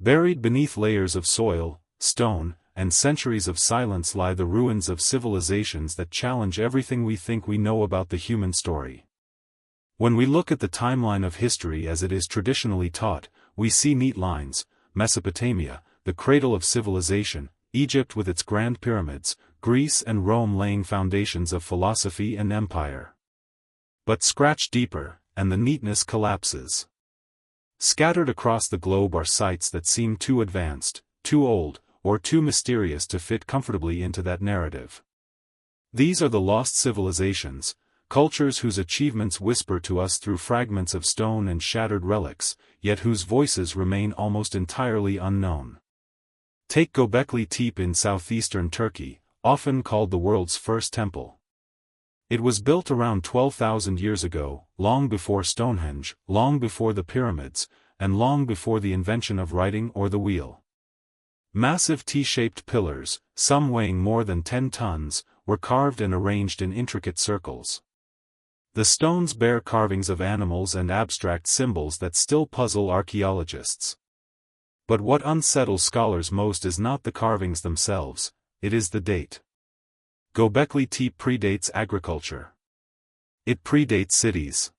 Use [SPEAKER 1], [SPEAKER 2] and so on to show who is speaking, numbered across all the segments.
[SPEAKER 1] Buried beneath layers of soil, stone, and centuries of silence lie the ruins of civilizations that challenge everything we think we know about the human story. When we look at the timeline of history as it is traditionally taught, we see neat lines: Mesopotamia, the cradle of civilization; Egypt with its grand pyramids; Greece and Rome laying foundations of philosophy and empire. But scratch deeper, and the neatness collapses. Scattered across the globe are sites that seem too advanced, too old, or too mysterious to fit comfortably into that narrative. These are the lost civilizations, cultures whose achievements whisper to us through fragments of stone and shattered relics, yet whose voices remain almost entirely unknown. Take Göbekli Tepe in southeastern Turkey, often called the world's first temple. It was built around 12,000 years ago, long before Stonehenge, long before the pyramids, and long before the invention of writing or the wheel. Massive T-shaped pillars, some weighing more than 10 tons, were carved and arranged in intricate circles. The stones bear carvings of animals and abstract symbols that still puzzle archaeologists. But what unsettles scholars most is not the carvings themselves, it is the date. Göbekli Tepe predates agriculture. It predates cities.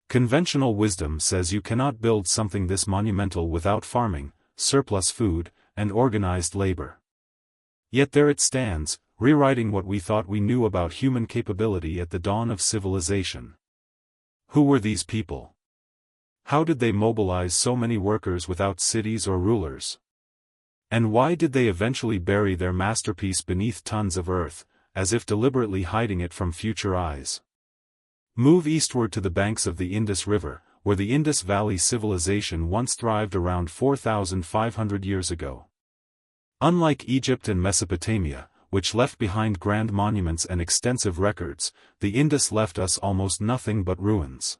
[SPEAKER 1] Conventional wisdom says you cannot build something this monumental without farming, surplus food, and organized labor. Yet there it stands, rewriting what we thought we knew about human capability at the dawn of civilization. Who were these people? How did they mobilize so many workers without cities or rulers? And why did they eventually bury their masterpiece beneath tons of earth, as if deliberately hiding it from future eyes? Move eastward to the banks of the Indus River, where the Indus Valley civilization once thrived around 4,500 years ago. Unlike Egypt and Mesopotamia, which left behind grand monuments and extensive records, the Indus left us almost nothing but ruins.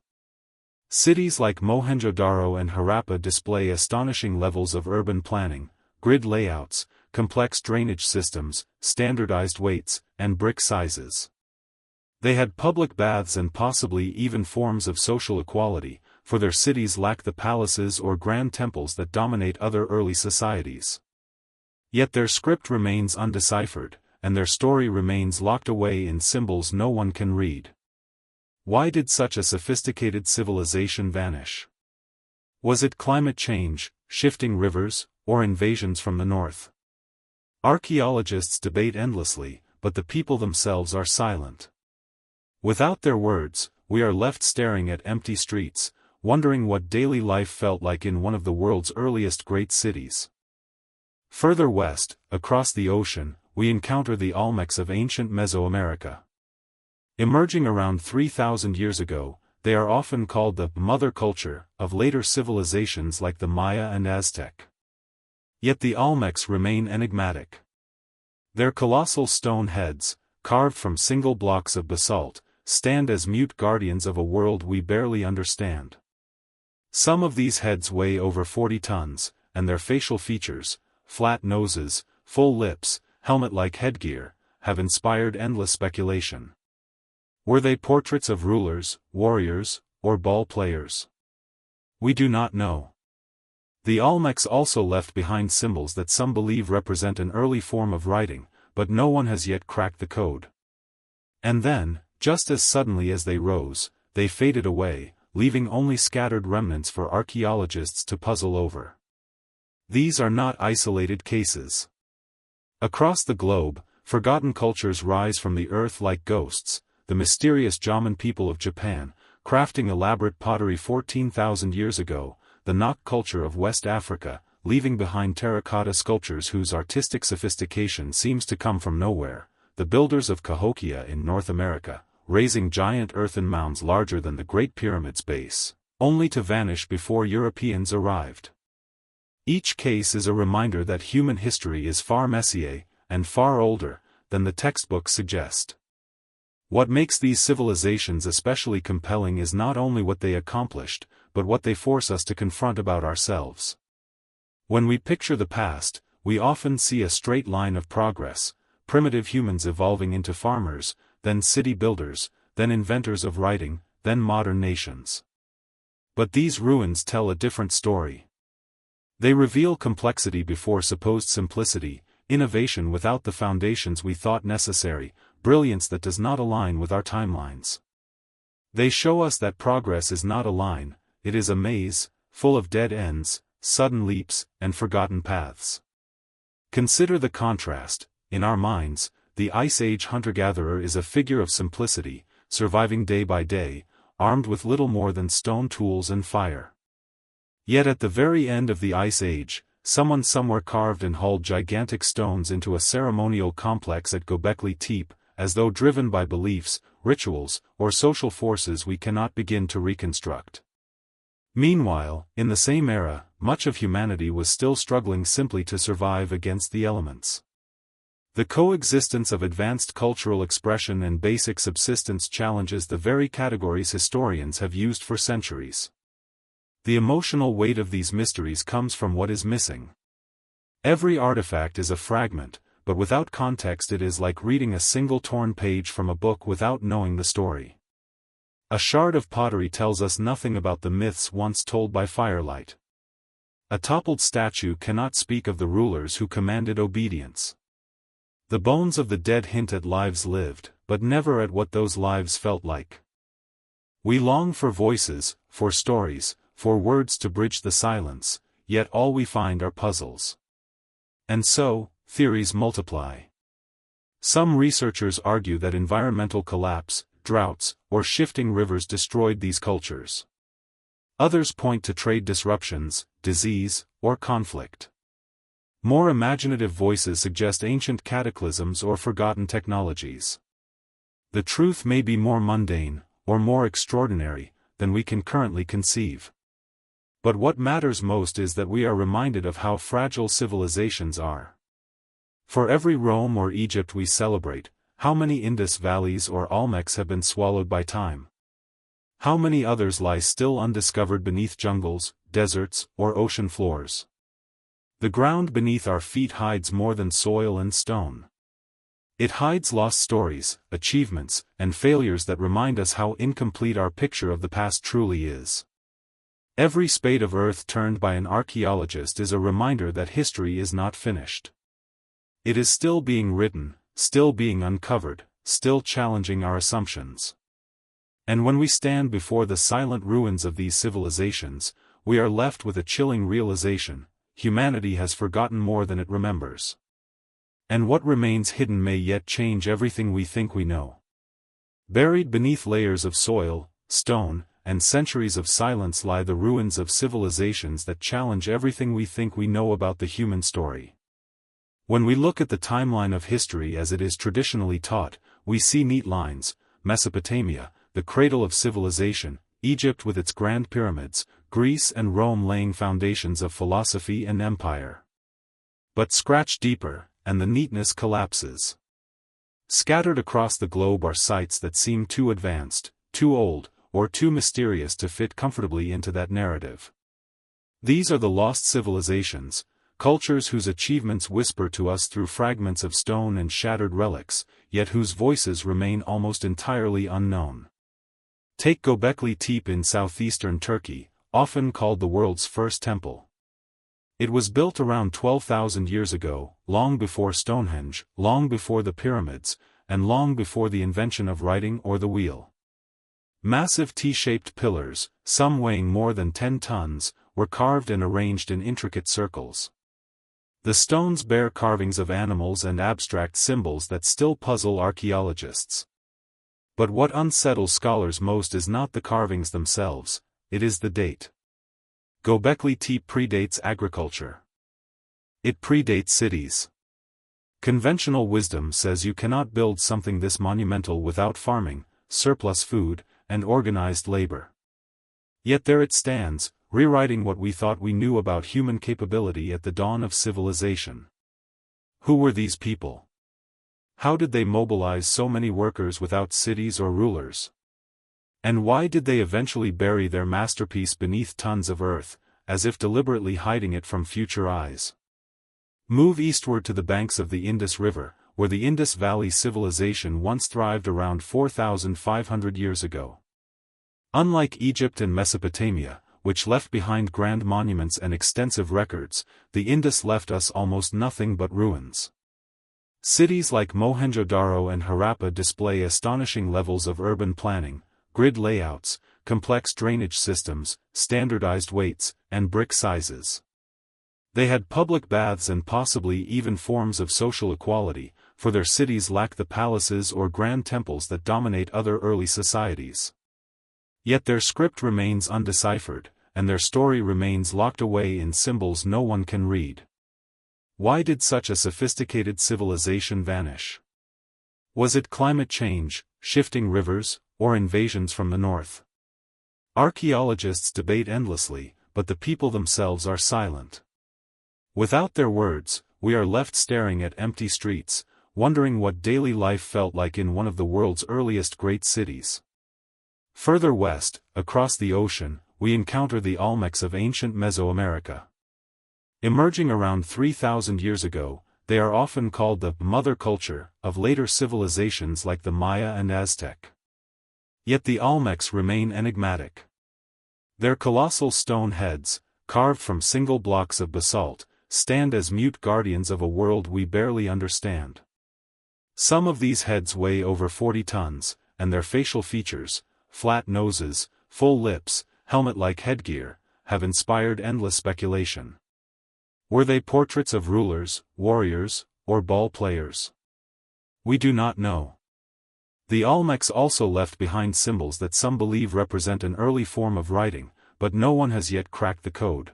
[SPEAKER 1] Cities like Mohenjo-Daro and Harappa display astonishing levels of urban planning, grid layouts, complex drainage systems, standardized weights, and brick sizes. They had public baths and possibly even forms of social equality, for their cities lack the palaces or grand temples that dominate other early societies. Yet their script remains undeciphered, and their story remains locked away in symbols no one can read. Why did such a sophisticated civilization vanish? Was it climate change, shifting rivers, or invasions from the north? Archaeologists debate endlessly, but the people themselves are silent. Without their words, we are left staring at empty streets, wondering what daily life felt like in one of the world's earliest great cities. Further west, across the ocean, we encounter the Olmecs of ancient Mesoamerica. Emerging around 3,000 years ago, they are often called the mother culture of later civilizations like the Maya and Aztec. Yet the Olmecs remain enigmatic. Their colossal stone heads, carved from single blocks of basalt, stand as mute guardians of a world we barely understand. Some of these heads weigh over 40 tons, and their facial features, flat noses, full lips, helmet-like headgear, have inspired endless speculation. Were they portraits of rulers, warriors, or ball players? We do not know. The Olmecs also left behind symbols that some believe represent an early form of writing, but no one has yet cracked the code. And then, just as suddenly as they rose, they faded away, leaving only scattered remnants for archaeologists to puzzle over. These are not isolated cases. Across the globe, forgotten cultures rise from the earth like ghosts: the mysterious Jaman people of Japan, crafting elaborate pottery 14,000 years ago; the Nok culture of West Africa, leaving behind terracotta sculptures whose artistic sophistication seems to come from nowhere; the builders of Cahokia in North America, raising giant earthen mounds larger than the Great Pyramid's base, only to vanish before Europeans arrived. Each case is a reminder that human history is far messier, and far older, than the textbooks suggest. What makes these civilizations especially compelling is not only what they accomplished, but what they force us to confront about ourselves. When we picture the past, we often see a straight line of progress: primitive humans evolving into farmers, then city builders, then inventors of writing, then modern nations. But these ruins tell a different story. They reveal complexity before supposed simplicity, innovation without the foundations we thought necessary, brilliance that does not align with our timelines. They show us that progress is not a line, it is a maze, full of dead ends, sudden leaps, and forgotten paths. Consider the contrast. In our minds, the Ice Age hunter-gatherer is a figure of simplicity, surviving day by day, armed with little more than stone tools and fire. Yet at the very end of the Ice Age, someone somewhere carved and hauled gigantic stones into a ceremonial complex at Göbekli Tepe, as though driven by beliefs, rituals, or social forces we cannot begin to reconstruct. Meanwhile, in the same era, much of humanity was still struggling simply to survive against the elements. The coexistence of advanced cultural expression and basic subsistence challenges the very categories historians have used for centuries. The emotional weight of these mysteries comes from what is missing. Every artifact is a fragment, but without context it is like reading a single torn page from a book without knowing the story. A shard of pottery tells us nothing about the myths once told by firelight. A toppled statue cannot speak of the rulers who commanded obedience. The bones of the dead hint at lives lived, but never at what those lives felt like. We long for voices, for stories, for words to bridge the silence, yet all we find are puzzles. And so, theories multiply. Some researchers argue that environmental collapse, droughts, or shifting rivers destroyed these cultures. Others point to trade disruptions, disease, or conflict. More imaginative voices suggest ancient cataclysms or forgotten technologies. The truth may be more mundane, or more extraordinary, than we can currently conceive. But what matters most is that we are reminded of how fragile civilizations are. For every Rome or Egypt we celebrate, how many Indus valleys or Olmecs have been swallowed by time? How many others lie still undiscovered beneath jungles, deserts, or ocean floors? The ground beneath our feet hides more than soil and stone. It hides lost stories, achievements, and failures that remind us how incomplete our picture of the past truly is. Every spade of earth turned by an archaeologist is a reminder that history is not finished. It is still being written, still being uncovered, still challenging our assumptions. And when we stand before the silent ruins of these civilizations, we are left with a chilling realization: humanity has forgotten more than it remembers. And what remains hidden may yet change everything we think we know. Buried beneath layers of soil, stone, and centuries of silence lie the ruins of civilizations that challenge everything we think we know about the human story. When we look at the timeline of history as it is traditionally taught, we see neat lines: Mesopotamia, the cradle of civilization, Egypt with its grand pyramids, Greece and Rome laying foundations of philosophy and empire. But scratch deeper, and the neatness collapses. Scattered across the globe are sites that seem too advanced, too old, or too mysterious to fit comfortably into that narrative. These are the lost civilizations, cultures whose achievements whisper to us through fragments of stone and shattered relics, yet whose voices remain almost entirely unknown. Take Göbekli Tepe in southeastern Turkey, often called the world's first temple. It was built around 12,000 years ago, long before Stonehenge, long before the pyramids, and long before the invention of writing or the wheel. Massive T-shaped pillars, some weighing more than 10 tons, were carved and arranged in intricate circles. The stones bear carvings of animals and abstract symbols that still puzzle archaeologists. But what unsettles scholars most is not the carvings themselves, it is the date. Göbekli Tepe predates agriculture. It predates cities. Conventional wisdom says you cannot build something this monumental without farming, surplus food, and organized labor. Yet there it stands, rewriting what we thought we knew about human capability at the dawn of civilization. Who were these people? How did they mobilize so many workers without cities or rulers? And why did they eventually bury their masterpiece beneath tons of earth, as if deliberately hiding it from future eyes? Move eastward to the banks of the Indus River, where the Indus Valley civilization once thrived around 4,500 years ago. Unlike Egypt and Mesopotamia, which left behind grand monuments and extensive records, the Indus left us almost nothing but ruins. Cities like Mohenjo-Daro and Harappa display astonishing levels of urban planning, grid layouts, complex drainage systems, standardized weights, and brick sizes. They had public baths and possibly even forms of social equality, for their cities lack the palaces or grand temples that dominate other early societies. Yet their script remains undeciphered, and their story remains locked away in symbols no one can read. Why did such a sophisticated civilization vanish? Was it climate change, shifting rivers, or invasions from the north? Archaeologists debate endlessly, but the people themselves are silent. Without their words, we are left staring at empty streets, wondering what daily life felt like in one of the world's earliest great cities. Further west, across the ocean, we encounter the Olmecs of ancient Mesoamerica. Emerging around 3,000 years ago, they are often called the mother culture of later civilizations like the Maya and Aztec. Yet the Olmecs remain enigmatic. Their colossal stone heads, carved from single blocks of basalt, stand as mute guardians of a world we barely understand. Some of these heads weigh over 40 tons, and their facial features, flat noses, full lips, helmet-like headgear, have inspired endless speculation. Were they portraits of rulers, warriors, or ball players? We do not know. The Olmecs also left behind symbols that some believe represent an early form of writing, but no one has yet cracked the code.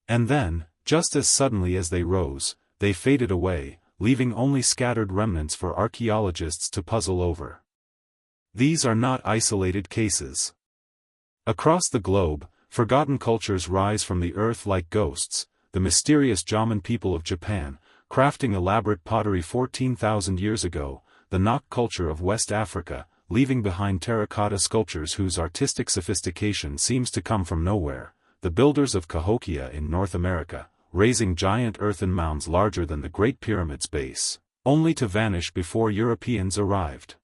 [SPEAKER 1] And then, just as suddenly as they rose, they faded away, leaving only scattered remnants for archaeologists to puzzle over. These are not isolated cases. Across the globe, forgotten cultures rise from the earth like ghosts. The mysterious Jaman people of Japan, crafting elaborate pottery 14,000 years ago, the Nok culture of West Africa, leaving behind terracotta sculptures whose artistic sophistication seems to come from nowhere, the builders of Cahokia in North America, raising giant earthen mounds larger than the Great Pyramid's base, only to vanish before Europeans arrived.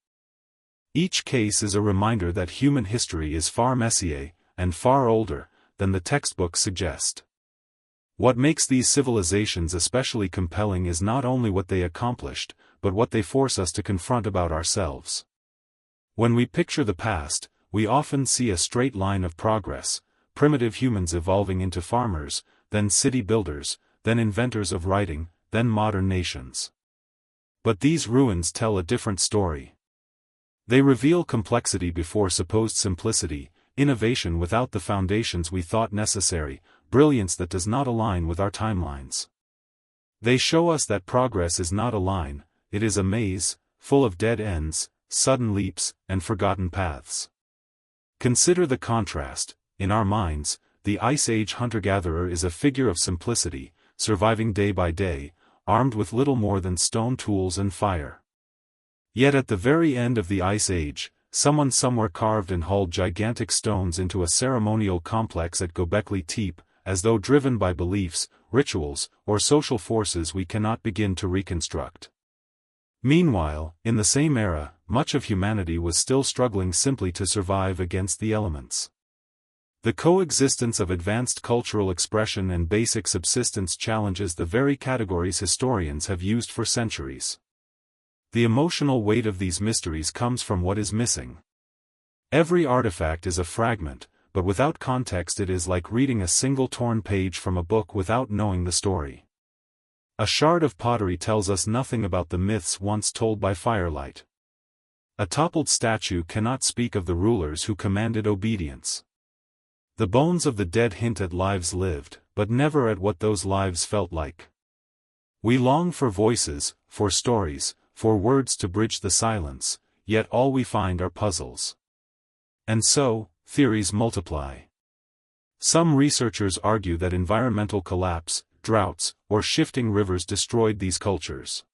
[SPEAKER 1] Each case is a reminder that human history is far messier, and far older, than the textbooks suggest. What makes these civilizations especially compelling is not only what they accomplished, but what they force us to confront about ourselves. When we picture the past, we often see a straight line of progress, primitive humans evolving into farmers, then city builders, then inventors of writing, then modern nations. But these ruins tell a different story. They reveal complexity before supposed simplicity, innovation without the foundations we thought necessary, brilliance that does not align with our timelines. They show us that progress is not a line, it is a maze, full of dead ends, sudden leaps, and forgotten paths. Consider the contrast. In our minds, the Ice Age hunter-gatherer is a figure of simplicity, surviving day by day, armed with little more than stone tools and fire. Yet at the very end of the Ice Age, someone somewhere carved and hauled gigantic stones into a ceremonial complex at Göbekli Tepe, as though driven by beliefs, rituals, or social forces we cannot begin to reconstruct. Meanwhile, in the same era, much of humanity was still struggling simply to survive against the elements. The coexistence of advanced cultural expression and basic subsistence challenges the very categories historians have used for centuries. The emotional weight of these mysteries comes from what is missing. Every artifact is a fragment, but without context it is like reading a single torn page from a book without knowing the story. A shard of pottery tells us nothing about the myths once told by firelight. A toppled statue cannot speak of the rulers who commanded obedience. The bones of the dead hint at lives lived, but never at what those lives felt like. We long for voices, for stories, for words to bridge the silence, yet all we find are puzzles. And so, theories multiply. Some researchers argue that environmental collapse, droughts, or shifting rivers destroyed these cultures.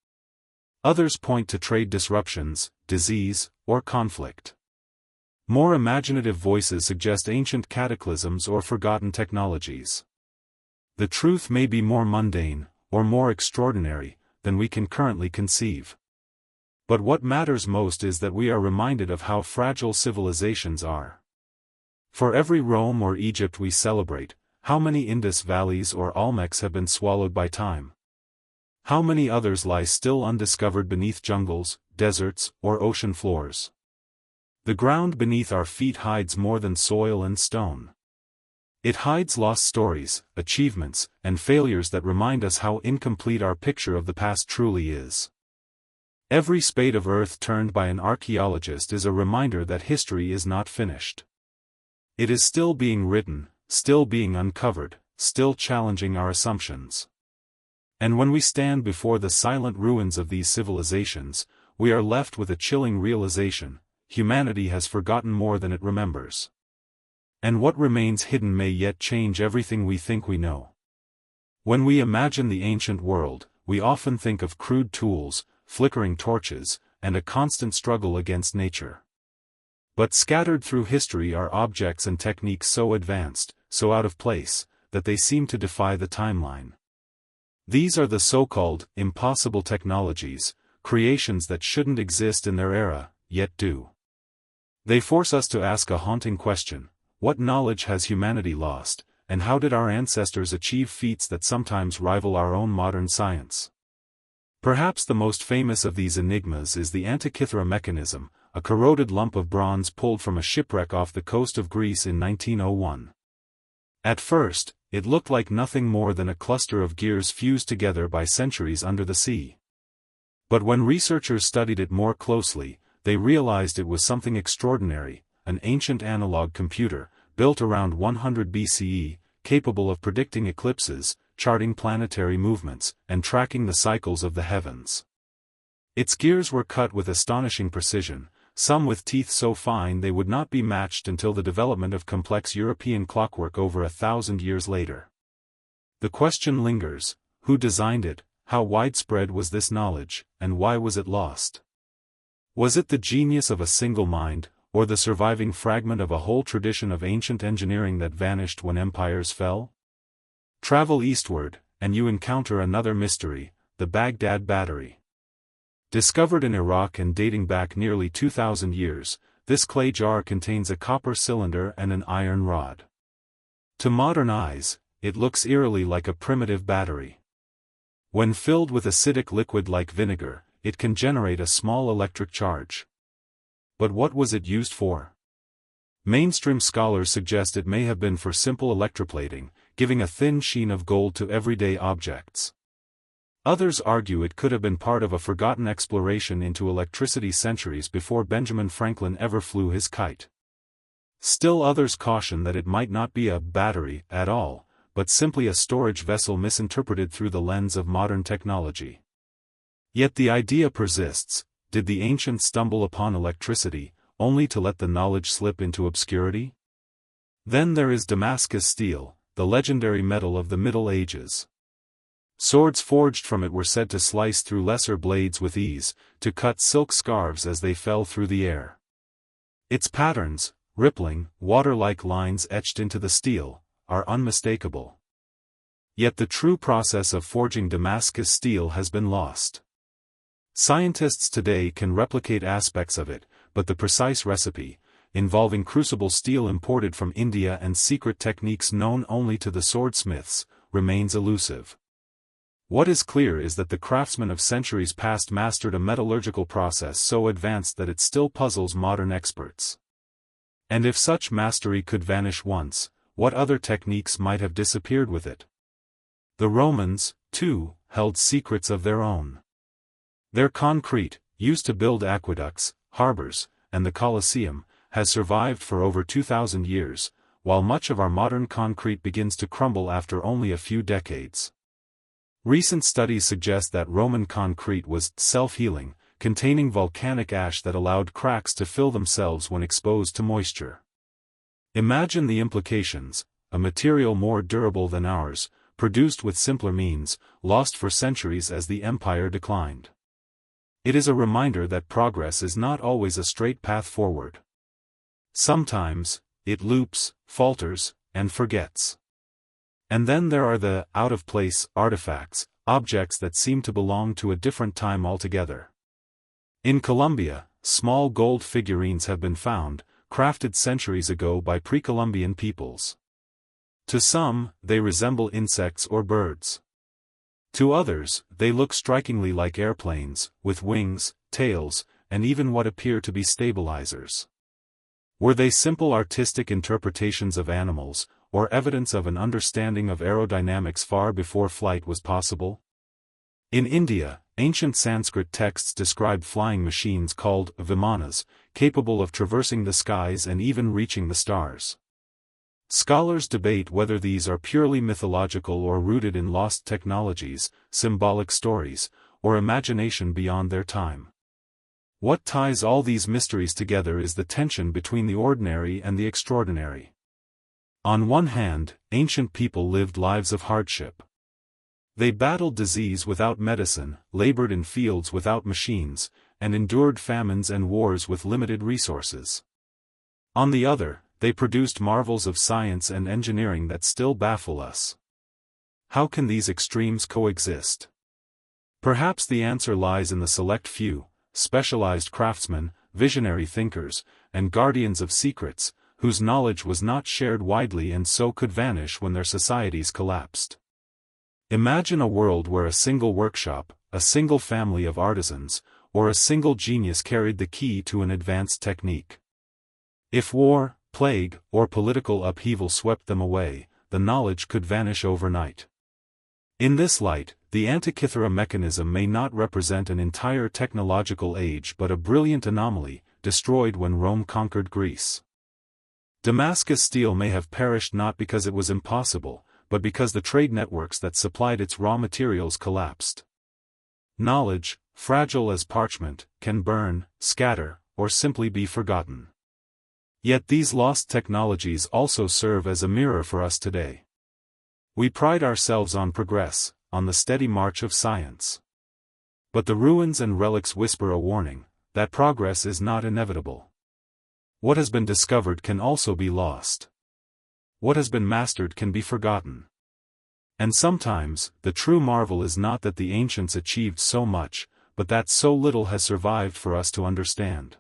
[SPEAKER 1] Others point to trade disruptions, disease, or conflict. More imaginative voices suggest ancient cataclysms or forgotten technologies. The truth may be more mundane, or more extraordinary, than we can currently conceive. But what matters most is that we are reminded of how fragile civilizations are. For every Rome or Egypt we celebrate, how many Indus valleys or Olmecs have been swallowed by time? How many others lie still undiscovered beneath jungles, deserts, or ocean floors? The ground beneath our feet hides more than soil and stone. It hides lost stories, achievements, and failures that remind us how incomplete our picture of the past truly is. Every spade of earth turned by an archaeologist is a reminder that history is not finished. It is still being written, still being uncovered, still challenging our assumptions. And when we stand before the silent ruins of these civilizations, we are left with a chilling realization: humanity has forgotten more than it remembers. And what remains hidden may yet change everything we think we know. When we imagine the ancient world, we often think of crude tools, flickering torches, and a constant struggle against nature. But scattered through history are objects and techniques so advanced, so out of place, that they seem to defy the timeline. These are the so-called impossible technologies, creations that shouldn't exist in their era, yet do. They force us to ask a haunting question: what knowledge has humanity lost, and how did our ancestors achieve feats that sometimes rival our own modern science? Perhaps the most famous of these enigmas is the Antikythera mechanism, a corroded lump of bronze pulled from a shipwreck off the coast of Greece in 1901. At first, it looked like nothing more than a cluster of gears fused together by centuries under the sea. But when researchers studied it more closely, they realized it was something extraordinary: an ancient analog computer, built around 100 BCE, capable of predicting eclipses, charting planetary movements, and tracking the cycles of the heavens. Its gears were cut with astonishing precision, some with teeth so fine they would not be matched until the development of complex European clockwork over 1,000 years later. The question lingers: who designed it, how widespread was this knowledge, and why was it lost? Was it the genius of a single mind, or the surviving fragment of a whole tradition of ancient engineering that vanished when empires fell? Travel eastward, and you encounter another mystery: the Baghdad Battery. Discovered in Iraq and dating back nearly 2,000 years, this clay jar contains a copper cylinder and an iron rod. To modern eyes, it looks eerily like a primitive battery. When filled with acidic liquid like vinegar, it can generate a small electric charge. But what was it used for? Mainstream scholars suggest it may have been for simple electroplating, giving a thin sheen of gold to everyday objects. Others argue it could have been part of a forgotten exploration into electricity centuries before Benjamin Franklin ever flew his kite. Still others caution that it might not be a battery at all, but simply a storage vessel misinterpreted through the lens of modern technology. Yet the idea persists: did the ancients stumble upon electricity, only to let the knowledge slip into obscurity? Then there is Damascus steel, the legendary metal of the Middle Ages. Swords forged from it were said to slice through lesser blades with ease, to cut silk scarves as they fell through the air. Its patterns, rippling, water-like lines etched into the steel, are unmistakable. Yet the true process of forging Damascus steel has been lost. Scientists today can replicate aspects of it, but the precise recipe, involving crucible steel imported from India and secret techniques known only to the swordsmiths, remains elusive. What is clear is that the craftsmen of centuries past mastered a metallurgical process so advanced that it still puzzles modern experts. And if such mastery could vanish once, what other techniques might have disappeared with it? The Romans, too, held secrets of their own. Their concrete, used to build aqueducts, harbors, and the Colosseum, has survived for over 2,000 years, while much of our modern concrete begins to crumble after only a few decades. Recent studies suggest that Roman concrete was self-healing, containing volcanic ash that allowed cracks to fill themselves when exposed to moisture. Imagine the implications: a material more durable than ours, produced with simpler means, lost for centuries as the empire declined. It is a reminder that progress is not always a straight path forward. Sometimes, it loops, falters, and forgets. And then there are the out-of-place artifacts, objects that seem to belong to a different time altogether. In Colombia, small gold figurines have been found, crafted centuries ago by pre-Columbian peoples. To some, they resemble insects or birds. To others, they look strikingly like airplanes, with wings, tails, and even what appear to be stabilizers. Were they simple artistic interpretations of animals, or evidence of an understanding of aerodynamics far before flight was possible? In India, ancient Sanskrit texts describe flying machines called vimanas, capable of traversing the skies and even reaching the stars. Scholars debate whether these are purely mythological or rooted in lost technologies, symbolic stories, or imagination beyond their time. What ties all these mysteries together is the tension between the ordinary and the extraordinary. On one hand, ancient people lived lives of hardship. They battled disease without medicine, labored in fields without machines, and endured famines and wars with limited resources. On the other, they produced marvels of science and engineering that still baffle us. How can these extremes coexist? Perhaps the answer lies in the select few, specialized craftsmen, visionary thinkers, and guardians of secrets, whose knowledge was not shared widely and so could vanish when their societies collapsed. Imagine a world where a single workshop, a single family of artisans, or a single genius carried the key to an advanced technique. If war, plague, or political upheaval swept them away, the knowledge could vanish overnight. In this light, the Antikythera mechanism may not represent an entire technological age but a brilliant anomaly, destroyed when Rome conquered Greece. Damascus steel may have perished not because it was impossible, but because the trade networks that supplied its raw materials collapsed. Knowledge, fragile as parchment, can burn, scatter, or simply be forgotten. Yet these lost technologies also serve as a mirror for us today. We pride ourselves on progress, on the steady march of science. But the ruins and relics whisper a warning, that progress is not inevitable. What has been discovered can also be lost. What has been mastered can be forgotten. And sometimes, the true marvel is not that the ancients achieved so much, but that so little has survived for us to understand.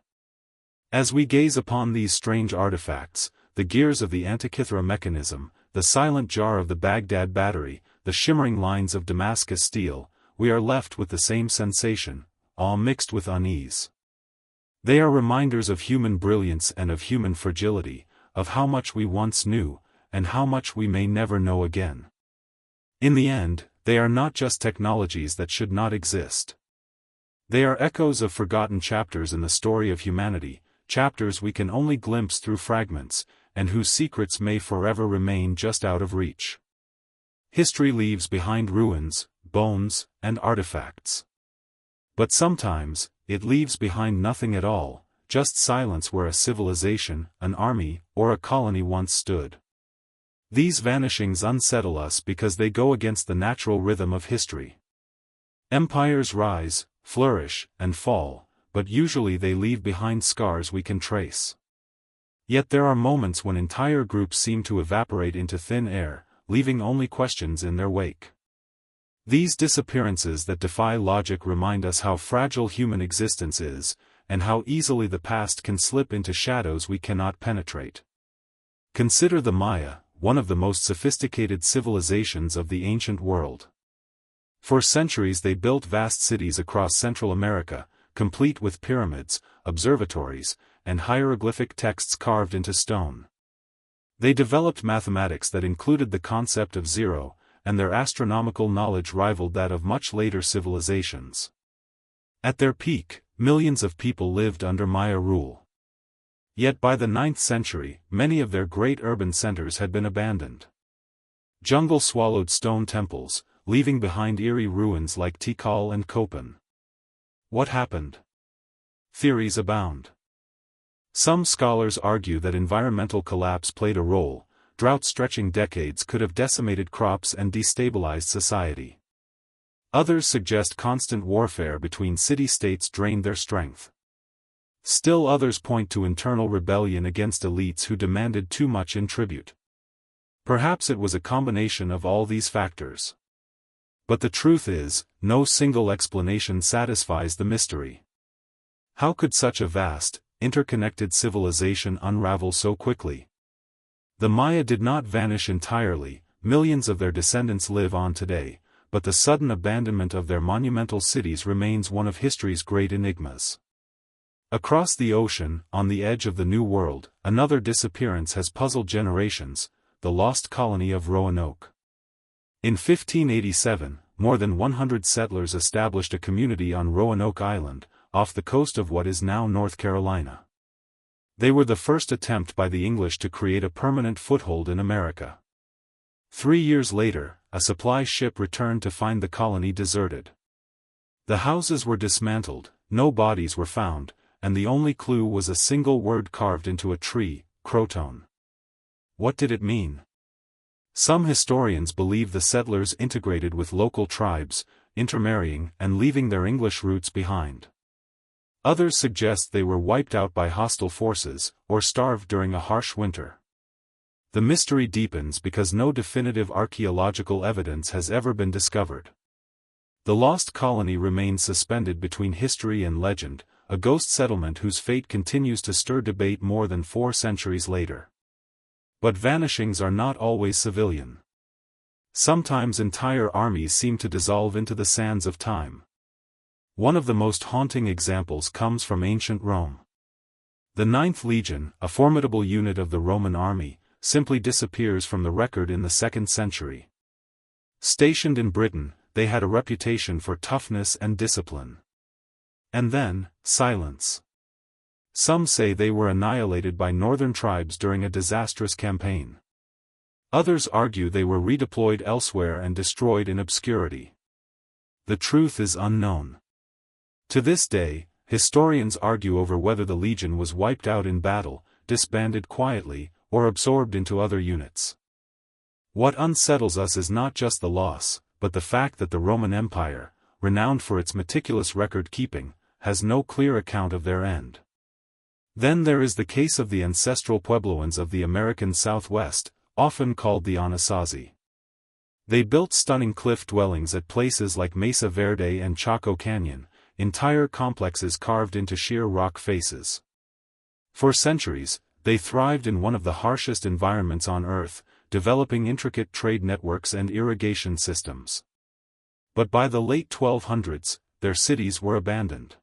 [SPEAKER 1] As we gaze upon these strange artifacts, the gears of the Antikythera mechanism, the silent jar of the Baghdad battery, the shimmering lines of Damascus steel, we are left with the same sensation, awe mixed with unease. They are reminders of human brilliance and of human fragility, of how much we once knew, and how much we may never know again. In the end, they are not just technologies that should not exist. They are echoes of forgotten chapters in the story of humanity, chapters we can only glimpse through fragments, and whose secrets may forever remain just out of reach. History leaves behind ruins, bones, and artifacts. But sometimes, it leaves behind nothing at all, just silence where a civilization, an army, or a colony once stood. These vanishings unsettle us because they go against the natural rhythm of history. Empires rise, flourish, and fall, but usually they leave behind scars we can trace. Yet there are moments when entire groups seem to evaporate into thin air, leaving only questions in their wake. These disappearances that defy logic remind us how fragile human existence is, and how easily the past can slip into shadows we cannot penetrate. Consider the Maya, one of the most sophisticated civilizations of the ancient world. For centuries they built vast cities across Central America, complete with pyramids, observatories, and hieroglyphic texts carved into stone. They developed mathematics that included the concept of zero, and their astronomical knowledge rivaled that of much later civilizations. At their peak, millions of people lived under Maya rule. Yet by the 9th century, many of their great urban centers had been abandoned. Jungle swallowed stone temples, leaving behind eerie ruins like Tikal and Copan. What happened? Theories abound. Some scholars argue that environmental collapse played a role. Drought stretching decades could have decimated crops and destabilized society. Others suggest constant warfare between city-states drained their strength. Still others point to internal rebellion against elites who demanded too much in tribute. Perhaps it was a combination of all these factors. But the truth is, no single explanation satisfies the mystery. How could such a vast, interconnected civilization unravel so quickly? The Maya did not vanish entirely, millions of their descendants live on today, but the sudden abandonment of their monumental cities remains one of history's great enigmas. Across the ocean, on the edge of the New World, another disappearance has puzzled generations, the lost colony of Roanoke. In 1587, more than 100 settlers established a community on Roanoke Island, off the coast of what is now North Carolina. They were the first attempt by the English to create a permanent foothold in America. 3 years later, a supply ship returned to find the colony deserted. The houses were dismantled, no bodies were found, and the only clue was a single word carved into a tree, Croton. What did it mean? Some historians believe the settlers integrated with local tribes, intermarrying and leaving their English roots behind. Others suggest they were wiped out by hostile forces, or starved during a harsh winter. The mystery deepens because no definitive archaeological evidence has ever been discovered. The lost colony remains suspended between history and legend, a ghost settlement whose fate continues to stir debate more than 4 centuries later. But vanishings are not always civilian. Sometimes entire armies seem to dissolve into the sands of time. One of the most haunting examples comes from ancient Rome. The 9th Legion, a formidable unit of the Roman army, simply disappears from the record in the 2nd century. Stationed in Britain, they had a reputation for toughness and discipline. And then, silence. Some say they were annihilated by northern tribes during a disastrous campaign. Others argue they were redeployed elsewhere and destroyed in obscurity. The truth is unknown. To this day, historians argue over whether the legion was wiped out in battle, disbanded quietly, or absorbed into other units. What unsettles us is not just the loss, but the fact that the Roman Empire, renowned for its meticulous record-keeping, has no clear account of their end. Then there is the case of the ancestral Puebloans of the American Southwest, often called the Anasazi. They built stunning cliff dwellings at places like Mesa Verde and Chaco Canyon, entire complexes carved into sheer rock faces. For centuries, they thrived in one of the harshest environments on Earth, developing intricate trade networks and irrigation systems. But by the late 1200s, their cities were abandoned.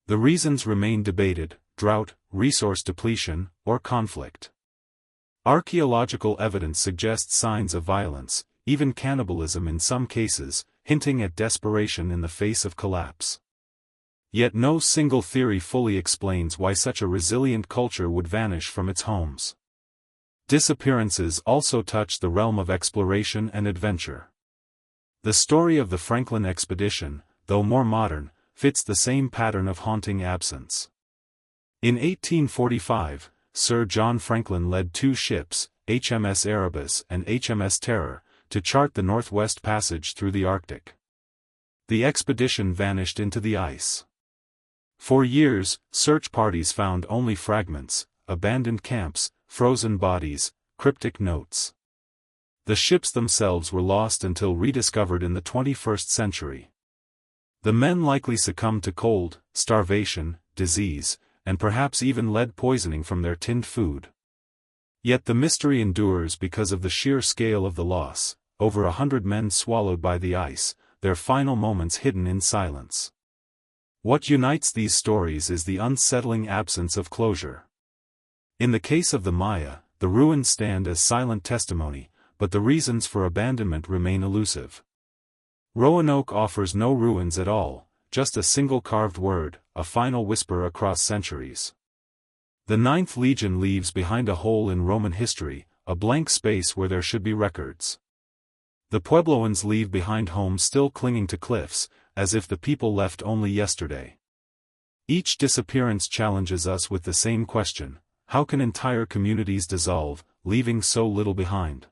[SPEAKER 1] The reasons remain debated: drought, resource depletion, or conflict. Archaeological evidence suggests signs of violence, even cannibalism in some cases, hinting at desperation in the face of collapse. Yet no single theory fully explains why such a resilient culture would vanish from its homes. Disappearances also touch the realm of exploration and adventure. The story of the Franklin expedition, though more modern, fits the same pattern of haunting absence. In 1845, Sir John Franklin led 2 ships, HMS Erebus and HMS Terror, to chart the Northwest Passage through the Arctic. The expedition vanished into the ice. For years, search parties found only fragments, abandoned camps, frozen bodies, cryptic notes. The ships themselves were lost until rediscovered in the 21st century. The men likely succumbed to cold, starvation, disease, and perhaps even lead poisoning from their tinned food. Yet the mystery endures because of the sheer scale of the loss, over 100 men swallowed by the ice, their final moments hidden in silence. What unites these stories is the unsettling absence of closure. In the case of the Maya, the ruins stand as silent testimony, but the reasons for abandonment remain elusive. Roanoke offers no ruins at all, just a single carved word, a final whisper across centuries. The 9th Legion leaves behind a hole in Roman history, a blank space where there should be records. The Puebloans leave behind homes still clinging to cliffs, as if the people left only yesterday. Each disappearance challenges us with the same question: how can entire communities dissolve, leaving so little behind?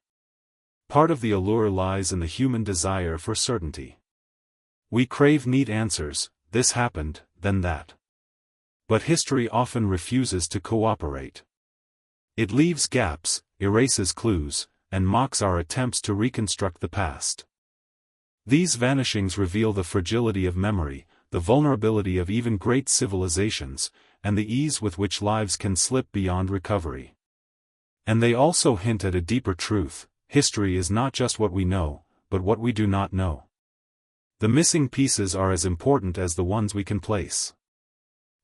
[SPEAKER 1] Part of the allure lies in the human desire for certainty. We crave neat answers: this happened, then that. But history often refuses to cooperate. It leaves gaps, erases clues, and mocks our attempts to reconstruct the past. These vanishings reveal the fragility of memory, the vulnerability of even great civilizations, and the ease with which lives can slip beyond recovery. And they also hint at a deeper truth: history is not just what we know, but what we do not know. The missing pieces are as important as the ones we can place.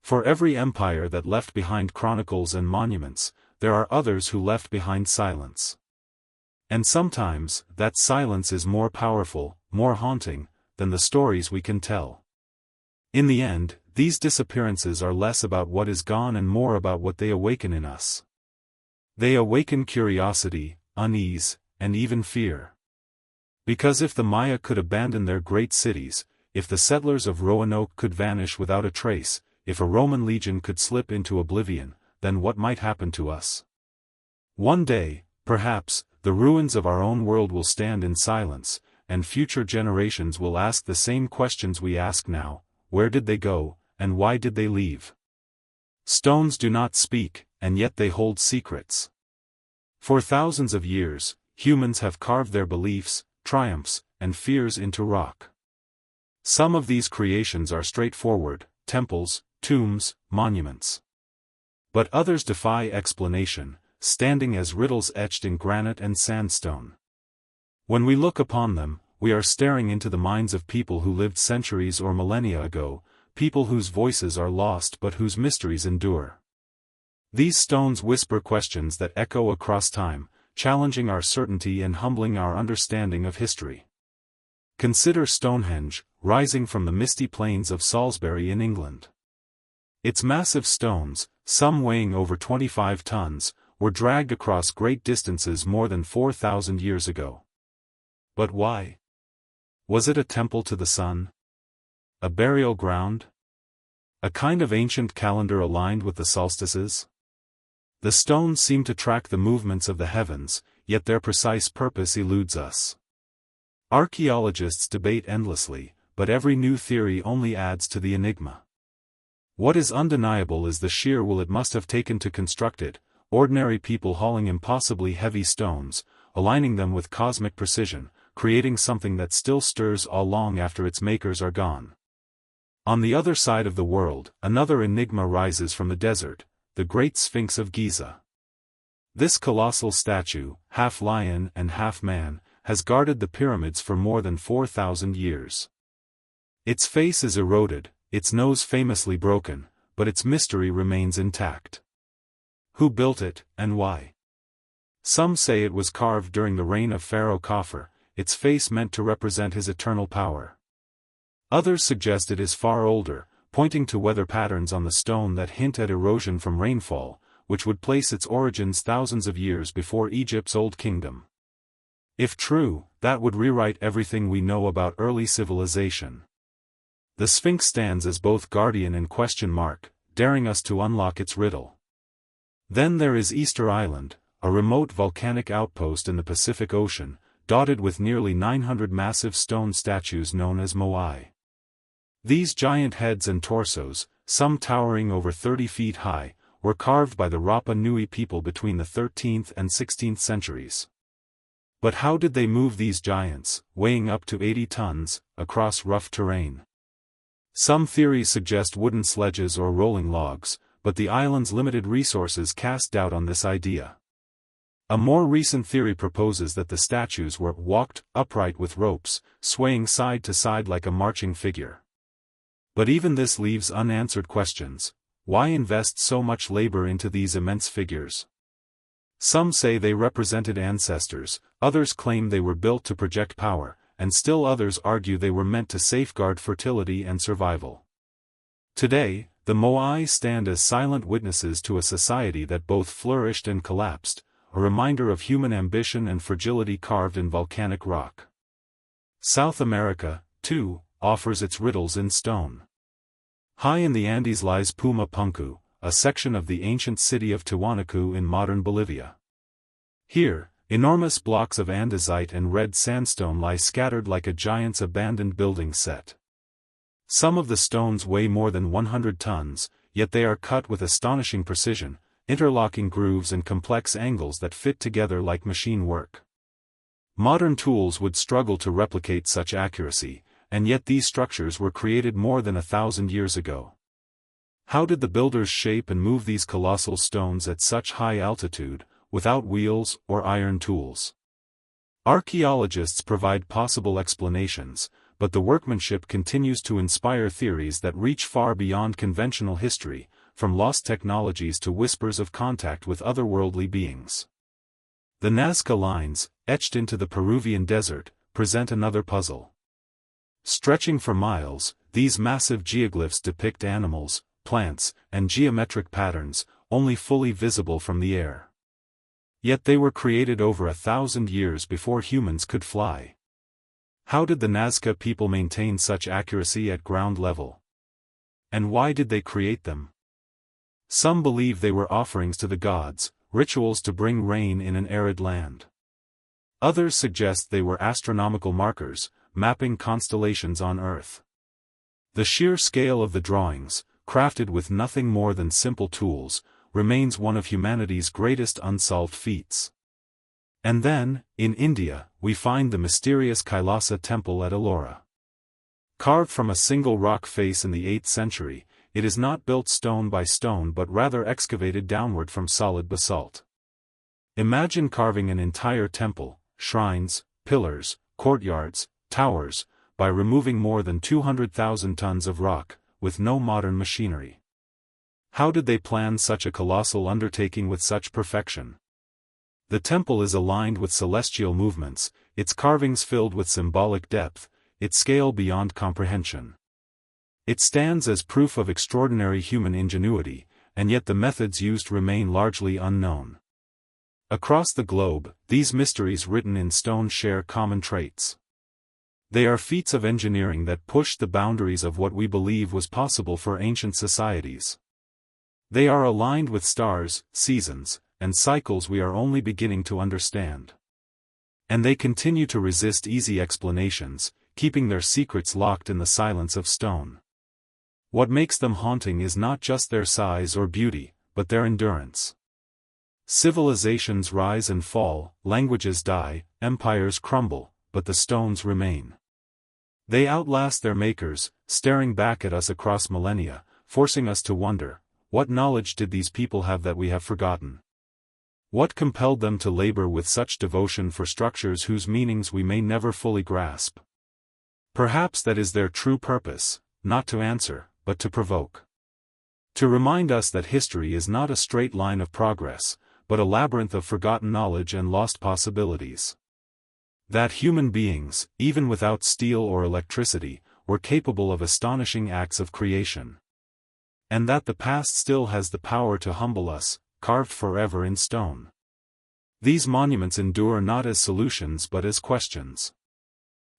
[SPEAKER 1] For every empire that left behind chronicles and monuments, there are others who left behind silence. And sometimes, that silence is more powerful, more haunting, than the stories we can tell. In the end, these disappearances are less about what is gone and more about what they awaken in us. They awaken curiosity, unease, and even fear. Because if the Maya could abandon their great cities, if the settlers of Roanoke could vanish without a trace, if a Roman legion could slip into oblivion, then what might happen to us? One day, perhaps, the ruins of our own world will stand in silence, and future generations will ask the same questions we ask now: where did they go, and why did they leave? Stones do not speak, and yet they hold secrets. For thousands of years, humans have carved their beliefs, triumphs, and fears into rock. Some of these creations are straightforward: temples, tombs, monuments. But others defy explanation, standing as riddles etched in granite and sandstone. When we look upon them, we are staring into the minds of people who lived centuries or millennia ago, people whose voices are lost but whose mysteries endure. These stones whisper questions that echo across time, challenging our certainty and humbling our understanding of history. Consider Stonehenge, rising from the misty plains of Salisbury in England. Its massive stones, some weighing over 25 tons, were dragged across great distances more than 4,000 years ago. But why? Was it a temple to the sun? A burial ground? A kind of ancient calendar aligned with the solstices? The stones seem to track the movements of the heavens, yet their precise purpose eludes us. Archaeologists debate endlessly, but every new theory only adds to the enigma. What is undeniable is the sheer will it must have taken to construct it: ordinary people hauling impossibly heavy stones, aligning them with cosmic precision, creating something that still stirs awe long after its makers are gone. On the other side of the world, another enigma rises from the desert: the Great Sphinx of Giza. This colossal statue, half lion and half man, has guarded the pyramids for more than 4,000 years. Its face is eroded, its nose famously broken, but its mystery remains intact. Who built it, and why? Some say it was carved during the reign of Pharaoh Khafre, its face meant to represent his eternal power. Others suggest it is far older, pointing to weather patterns on the stone that hint at erosion from rainfall, which would place its origins thousands of years before Egypt's Old Kingdom. If true, that would rewrite everything we know about early civilization. The Sphinx stands as both guardian and question mark, daring us to unlock its riddle. Then there is Easter Island, a remote volcanic outpost in the Pacific Ocean, dotted with nearly 900 massive stone statues known as moai. These giant heads and torsos, some towering over 30 feet high, were carved by the Rapa Nui people between the 13th and 16th centuries. But how did they move these giants, weighing up to 80 tons, across rough terrain? Some theories suggest wooden sledges or rolling logs, but the island's limited resources cast doubt on this idea. A more recent theory proposes that the statues were walked upright with ropes, swaying side to side like a marching figure. But even this leaves unanswered questions. Why invest so much labor into these immense figures? Some say they represented ancestors, others claim they were built to project power, and still others argue they were meant to safeguard fertility and survival. Today, the moai stand as silent witnesses to a society that both flourished and collapsed, a reminder of human ambition and fragility carved in volcanic rock. South America, too, offers its riddles in stone. High in the Andes lies Puma Punku, a section of the ancient city of Tiwanaku in modern Bolivia. Here, enormous blocks of andesite and red sandstone lie scattered like a giant's abandoned building set. Some of the stones weigh more than 100 tons, yet they are cut with astonishing precision, interlocking grooves and complex angles that fit together like machine work. Modern tools would struggle to replicate such accuracy, and yet these structures were created more than 1,000 years ago. How did the builders shape and move these colossal stones at such high altitude, without wheels or iron tools? Archaeologists provide possible explanations, but the workmanship continues to inspire theories that reach far beyond conventional history, from lost technologies to whispers of contact with otherworldly beings. The Nazca lines, etched into the Peruvian desert, present another puzzle. Stretching for miles, these massive geoglyphs depict animals, plants, and geometric patterns, only fully visible from the air. Yet they were created over 1,000 years before humans could fly. How did the Nazca people maintain such accuracy at ground level? And why did they create them? Some believe they were offerings to the gods, rituals to bring rain in an arid land. Others suggest they were astronomical markers, mapping constellations on Earth. The sheer scale of the drawings, crafted with nothing more than simple tools, remains one of humanity's greatest unsolved feats. And then, in India, we find the mysterious Kailasa temple at Ellora. Carved from a single rock face in the 8th century, it is not built stone by stone but rather excavated downward from solid basalt. Imagine carving an entire temple, shrines, pillars, courtyards, towers, by removing more than 200,000 tons of rock, with no modern machinery. How did they plan such a colossal undertaking with such perfection? The temple is aligned with celestial movements, its carvings filled with symbolic depth, its scale beyond comprehension. It stands as proof of extraordinary human ingenuity, and yet the methods used remain largely unknown. Across the globe, these mysteries written in stone share common traits. They are feats of engineering that push the boundaries of what we believe was possible for ancient societies. They are aligned with stars, seasons, and cycles we are only beginning to understand. And they continue to resist easy explanations, keeping their secrets locked in the silence of stone. What makes them haunting is not just their size or beauty, but their endurance. Civilizations rise and fall, languages die, empires crumble, but the stones remain. They outlast their makers, staring back at us across millennia, forcing us to wonder, what knowledge did these people have that we have forgotten? What compelled them to labor with such devotion for structures whose meanings we may never fully grasp? Perhaps that is their true purpose, not to answer, but to provoke. To remind us that history is not a straight line of progress, but a labyrinth of forgotten knowledge and lost possibilities. That human beings, even without steel or electricity, were capable of astonishing acts of creation. And that the past still has the power to humble us, carved forever in stone. These monuments endure not as solutions but as questions.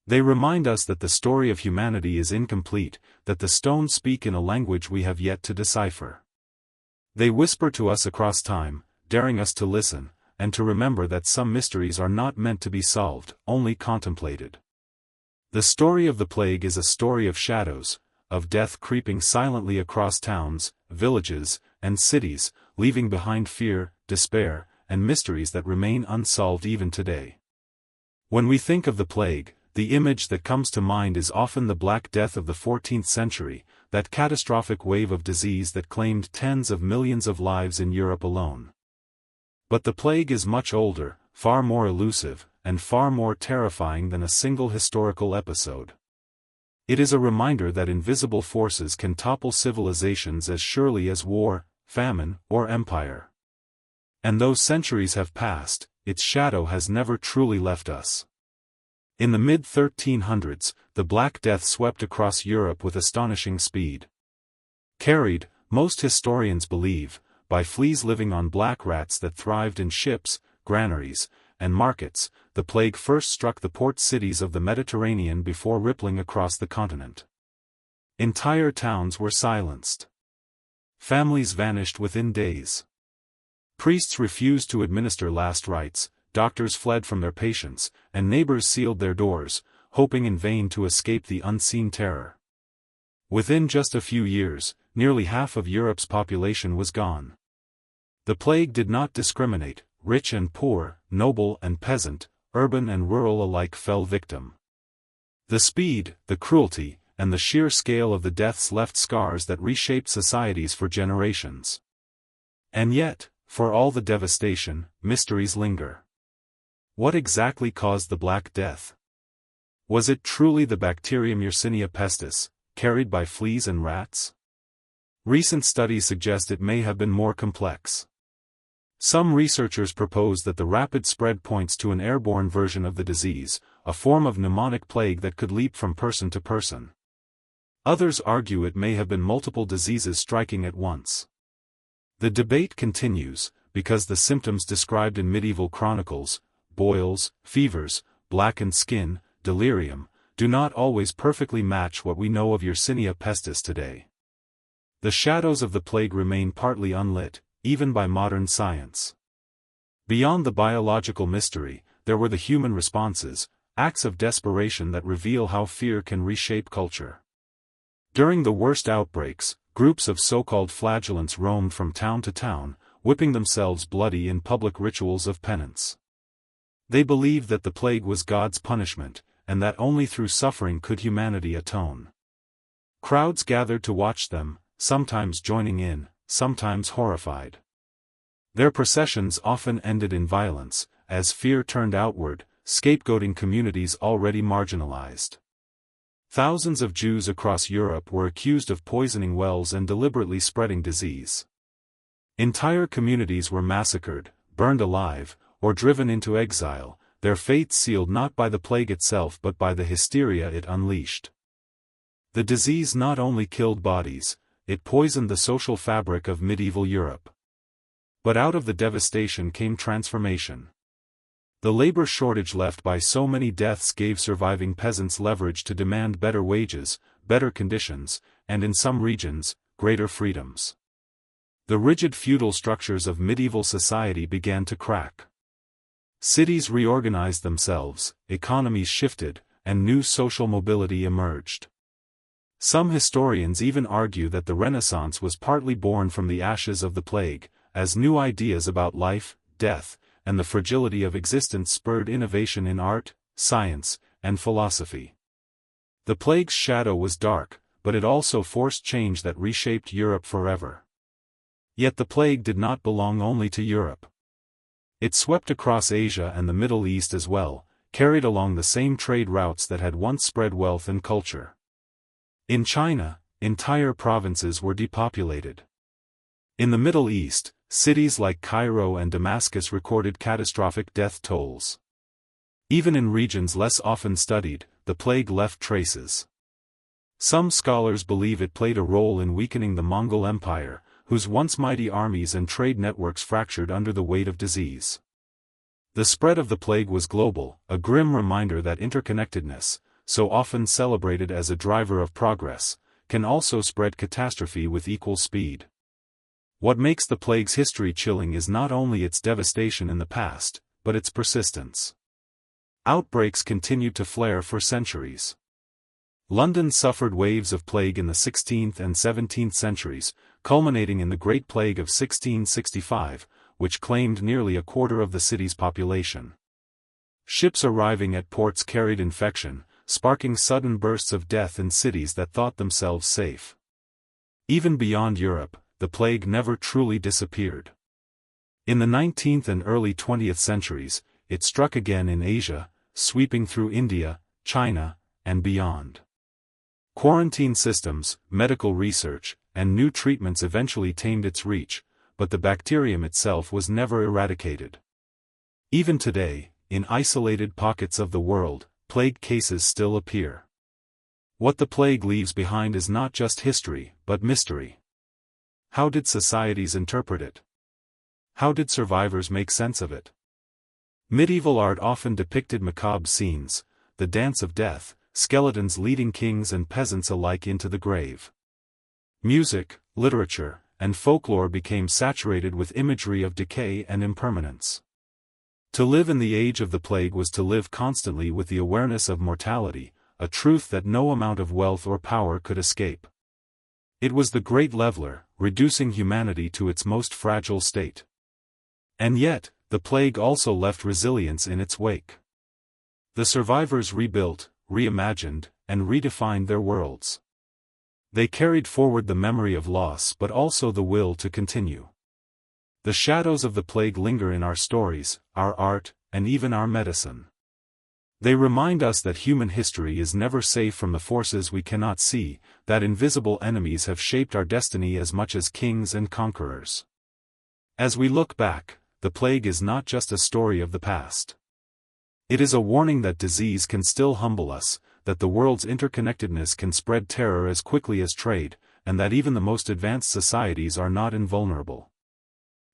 [SPEAKER 1] They remind us that the story of humanity is incomplete, that the stones speak in a language we have yet to decipher. They whisper to us across time, daring us to listen, and to remember that some mysteries are not meant to be solved, only contemplated. The story of the plague is a story of shadows, of death creeping silently across towns, villages, and cities, leaving behind fear, despair, and mysteries that remain unsolved even today. When we think of the plague, the image that comes to mind is often the Black Death of the 14th century, that catastrophic wave of disease that claimed tens of millions of lives in Europe alone. But the plague is much older, far more elusive, and far more terrifying than a single historical episode. It is a reminder that invisible forces can topple civilizations as surely as war, famine, or empire. And though centuries have passed, its shadow has never truly left us. In the mid-1300s, the Black Death swept across Europe with astonishing speed. Carried, most historians believe, by fleas living on black rats that thrived in ships, granaries, and markets, the plague first struck the port cities of the Mediterranean before rippling across the continent. Entire towns were silenced. Families vanished within days. Priests refused to administer last rites, doctors fled from their patients, and neighbors sealed their doors, hoping in vain to escape the unseen terror. Within just a few years, nearly half of Europe's population was gone. The plague did not discriminate, rich and poor, noble and peasant, urban and rural alike fell victim. The speed, the cruelty, and the sheer scale of the deaths left scars that reshaped societies for generations. And yet, for all the devastation, mysteries linger. What exactly caused the Black Death? Was it truly the bacterium Yersinia pestis, carried by fleas and rats? Recent studies suggest it may have been more complex. Some researchers propose that the rapid spread points to an airborne version of the disease, a form of pneumonic plague that could leap from person to person. Others argue it may have been multiple diseases striking at once. The debate continues, because the symptoms described in medieval chronicles, boils, fevers, blackened skin, delirium, do not always perfectly match what we know of Yersinia pestis today. The shadows of the plague remain partly unlit, even by modern science. Beyond the biological mystery, there were the human responses, acts of desperation that reveal how fear can reshape culture. During the worst outbreaks, groups of so-called flagellants roamed from town to town, whipping themselves bloody in public rituals of penance. They believed that the plague was God's punishment, and that only through suffering could humanity atone. Crowds gathered to watch them, sometimes joining in, sometimes horrified. Their processions often ended in violence, as fear turned outward, scapegoating communities already marginalized. Thousands of Jews across Europe were accused of poisoning wells and deliberately spreading disease. Entire communities were massacred, burned alive, or driven into exile, their fates sealed not by the plague itself but by the hysteria it unleashed. The disease not only killed bodies, it poisoned the social fabric of medieval Europe. But out of the devastation came transformation. The labor shortage left by so many deaths gave surviving peasants leverage to demand better wages, better conditions, and in some regions, greater freedoms. The rigid feudal structures of medieval society began to crack. Cities reorganized themselves, economies shifted, and new social mobility emerged. Some historians even argue that the Renaissance was partly born from the ashes of the plague, as new ideas about life, death, and the fragility of existence spurred innovation in art, science, and philosophy. The plague's shadow was dark, but it also forced change that reshaped Europe forever. Yet the plague did not belong only to Europe. It swept across Asia and the Middle East as well, carried along the same trade routes that had once spread wealth and culture. In China, entire provinces were depopulated. In the Middle East, cities like Cairo and Damascus recorded catastrophic death tolls. Even in regions less often studied, the plague left traces. Some scholars believe it played a role in weakening the Mongol Empire, whose once mighty armies and trade networks fractured under the weight of disease. The spread of the plague was global, a grim reminder that interconnectedness, so often celebrated as a driver of progress, can also spread catastrophe with equal speed. What makes the plague's history chilling is not only its devastation in the past, but its persistence. Outbreaks continued to flare for centuries. London suffered waves of plague in the 16th and 17th centuries, culminating in the Great Plague of 1665, which claimed nearly a quarter of the city's population. Ships arriving at ports carried infection, sparking sudden bursts of death in cities that thought themselves safe. Even beyond Europe, the plague never truly disappeared. In the 19th and early 20th centuries, it struck again in Asia, sweeping through India, China, and beyond. Quarantine systems, medical research, and new treatments eventually tamed its reach, but the bacterium itself was never eradicated. Even today, in isolated pockets of the world, plague cases still appear. What the plague leaves behind is not just history, but mystery. How did societies interpret it? How did survivors make sense of it? Medieval art often depicted macabre scenes, the dance of death, skeletons leading kings and peasants alike into the grave. Music, literature, and folklore became saturated with imagery of decay and impermanence. To live in the age of the plague was to live constantly with the awareness of mortality, a truth that no amount of wealth or power could escape. It was the great leveler, reducing humanity to its most fragile state. And yet, the plague also left resilience in its wake. The survivors rebuilt, reimagined, and redefined their worlds. They carried forward the memory of loss but also the will to continue. The shadows of the plague linger in our stories, our art, and even our medicine. They remind us that human history is never safe from the forces we cannot see, that invisible enemies have shaped our destiny as much as kings and conquerors. As we look back, the plague is not just a story of the past. It is a warning that disease can still humble us, that the world's interconnectedness can spread terror as quickly as trade, and that even the most advanced societies are not invulnerable.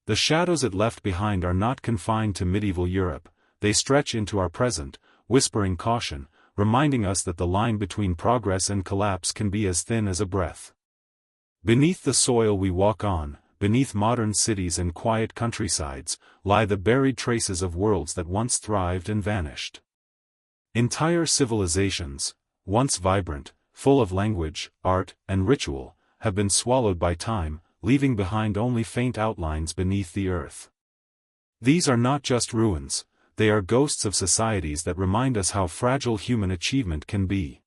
[SPEAKER 1] The shadows it left behind are not confined to medieval Europe, they stretch into our present, whispering caution, reminding us that the line between progress and collapse can be as thin as a breath. Beneath the soil we walk on, beneath modern cities and quiet countrysides, lie the buried traces of worlds that once thrived and vanished. Entire civilizations, once vibrant, full of language, art, and ritual, have been swallowed by time, leaving behind only faint outlines beneath the earth. These are not just ruins, they are ghosts of societies that remind us how fragile human achievement can be.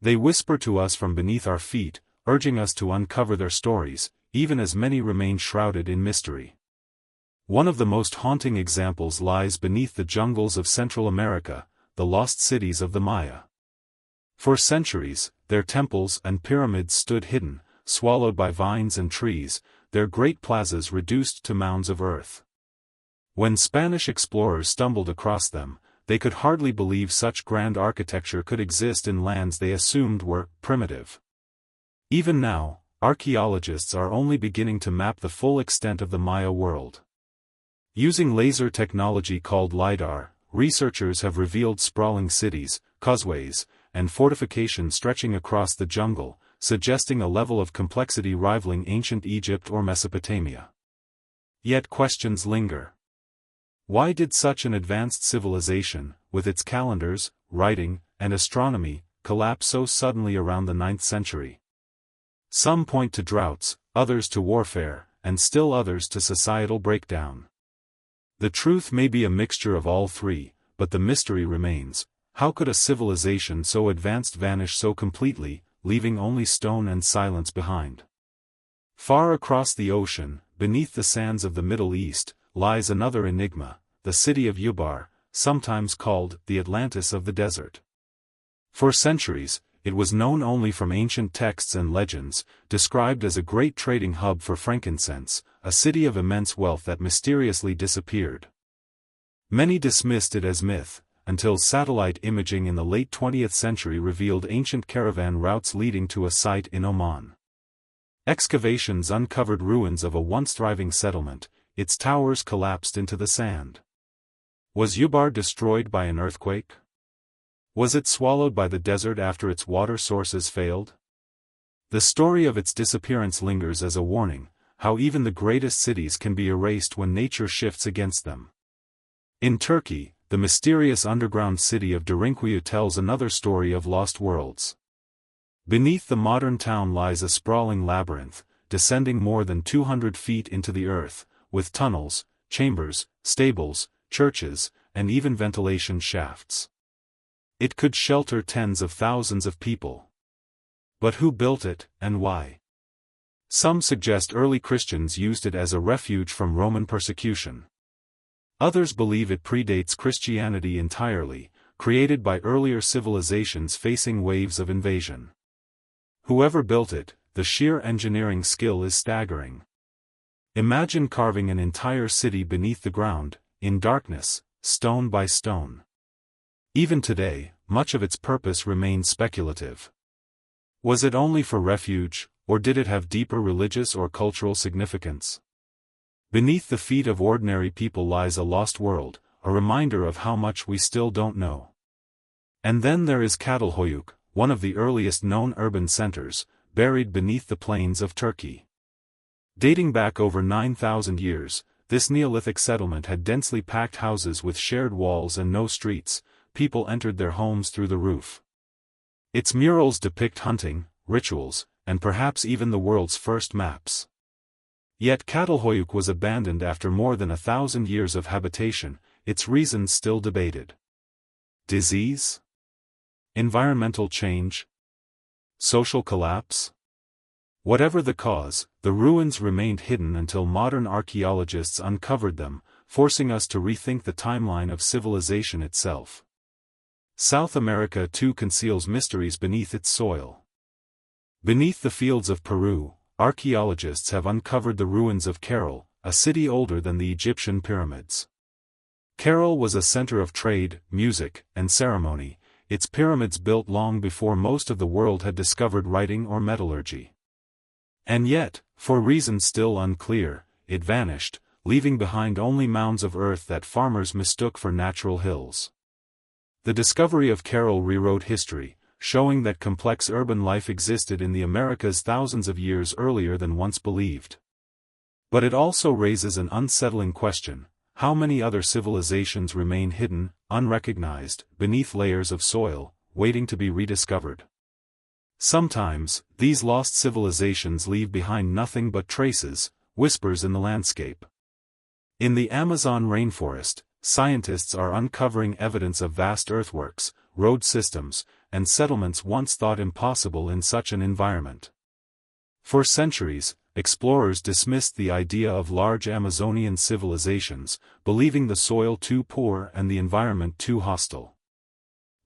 [SPEAKER 1] They whisper to us from beneath our feet, urging us to uncover their stories, even as many remain shrouded in mystery. One of the most haunting examples lies beneath the jungles of Central America, the lost cities of the Maya. For centuries, their temples and pyramids stood hidden, swallowed by vines and trees, their great plazas reduced to mounds of earth. When Spanish explorers stumbled across them, they could hardly believe such grand architecture could exist in lands they assumed were primitive. Even now, archaeologists are only beginning to map the full extent of the Maya world. Using laser technology called LiDAR, researchers have revealed sprawling cities, causeways, and fortifications stretching across the jungle, suggesting a level of complexity rivaling ancient Egypt or Mesopotamia. Yet questions linger. Why did such an advanced civilization, with its calendars, writing, and astronomy, collapse so suddenly around the 9th century? Some point to droughts, others to warfare, and still others to societal breakdown. The truth may be a mixture of all three, but the mystery remains: how could a civilization so advanced vanish so completely, leaving only stone and silence behind? Far across the ocean, beneath the sands of the Middle East, lies another enigma, the city of Ubar, sometimes called the Atlantis of the desert. For centuries, it was known only from ancient texts and legends, described as a great trading hub for frankincense, a city of immense wealth that mysteriously disappeared. Many dismissed it as myth, until satellite imaging in the late 20th century revealed ancient caravan routes leading to a site in Oman. Excavations uncovered ruins of a once thriving settlement, its towers collapsed into the sand. Was Ubar destroyed by an earthquake? Was it swallowed by the desert after its water sources failed? The story of its disappearance lingers as a warning, how even the greatest cities can be erased when nature shifts against them. In Turkey, the mysterious underground city of Derinkuyu tells another story of lost worlds. Beneath the modern town lies a sprawling labyrinth, descending more than 200 feet into the earth, with tunnels, chambers, stables, churches, and even ventilation shafts. It could shelter tens of thousands of people. But who built it, and why? Some suggest early Christians used it as a refuge from Roman persecution. Others believe it predates Christianity entirely, created by earlier civilizations facing waves of invasion. Whoever built it, the sheer engineering skill is staggering. Imagine carving an entire city beneath the ground, in darkness, stone by stone. Even today, much of its purpose remains speculative. Was it only for refuge, or did it have deeper religious or cultural significance? Beneath the feet of ordinary people lies a lost world, a reminder of how much we still don't know. And then there is Çatalhöyük, one of the earliest known urban centers, buried beneath the plains of Turkey. Dating back over 9,000 years, this Neolithic settlement had densely packed houses with shared walls and no streets. People entered their homes through the roof. Its murals depict hunting, rituals, and perhaps even the world's first maps. Yet Çatalhöyük was abandoned after more than 1,000 years of habitation, its reasons still debated. Disease? Environmental change? Social collapse? Whatever the cause, the ruins remained hidden until modern archaeologists uncovered them, forcing us to rethink the timeline of civilization itself. South America too conceals mysteries beneath its soil. Beneath the fields of Peru, archaeologists have uncovered the ruins of Caral, a city older than the Egyptian pyramids. Caral was a center of trade, music, and ceremony, its pyramids built long before most of the world had discovered writing or metallurgy. And yet, for reasons still unclear, it vanished, leaving behind only mounds of earth that farmers mistook for natural hills. The discovery of Caral rewrote history, showing that complex urban life existed in the Americas thousands of years earlier than once believed. But it also raises an unsettling question: how many other civilizations remain hidden, unrecognized, beneath layers of soil, waiting to be rediscovered? Sometimes, these lost civilizations leave behind nothing but traces, whispers in the landscape. In the Amazon rainforest, scientists are uncovering evidence of vast earthworks, road systems, and settlements once thought impossible in such an environment. For centuries, explorers dismissed the idea of large Amazonian civilizations, believing the soil too poor and the environment too hostile.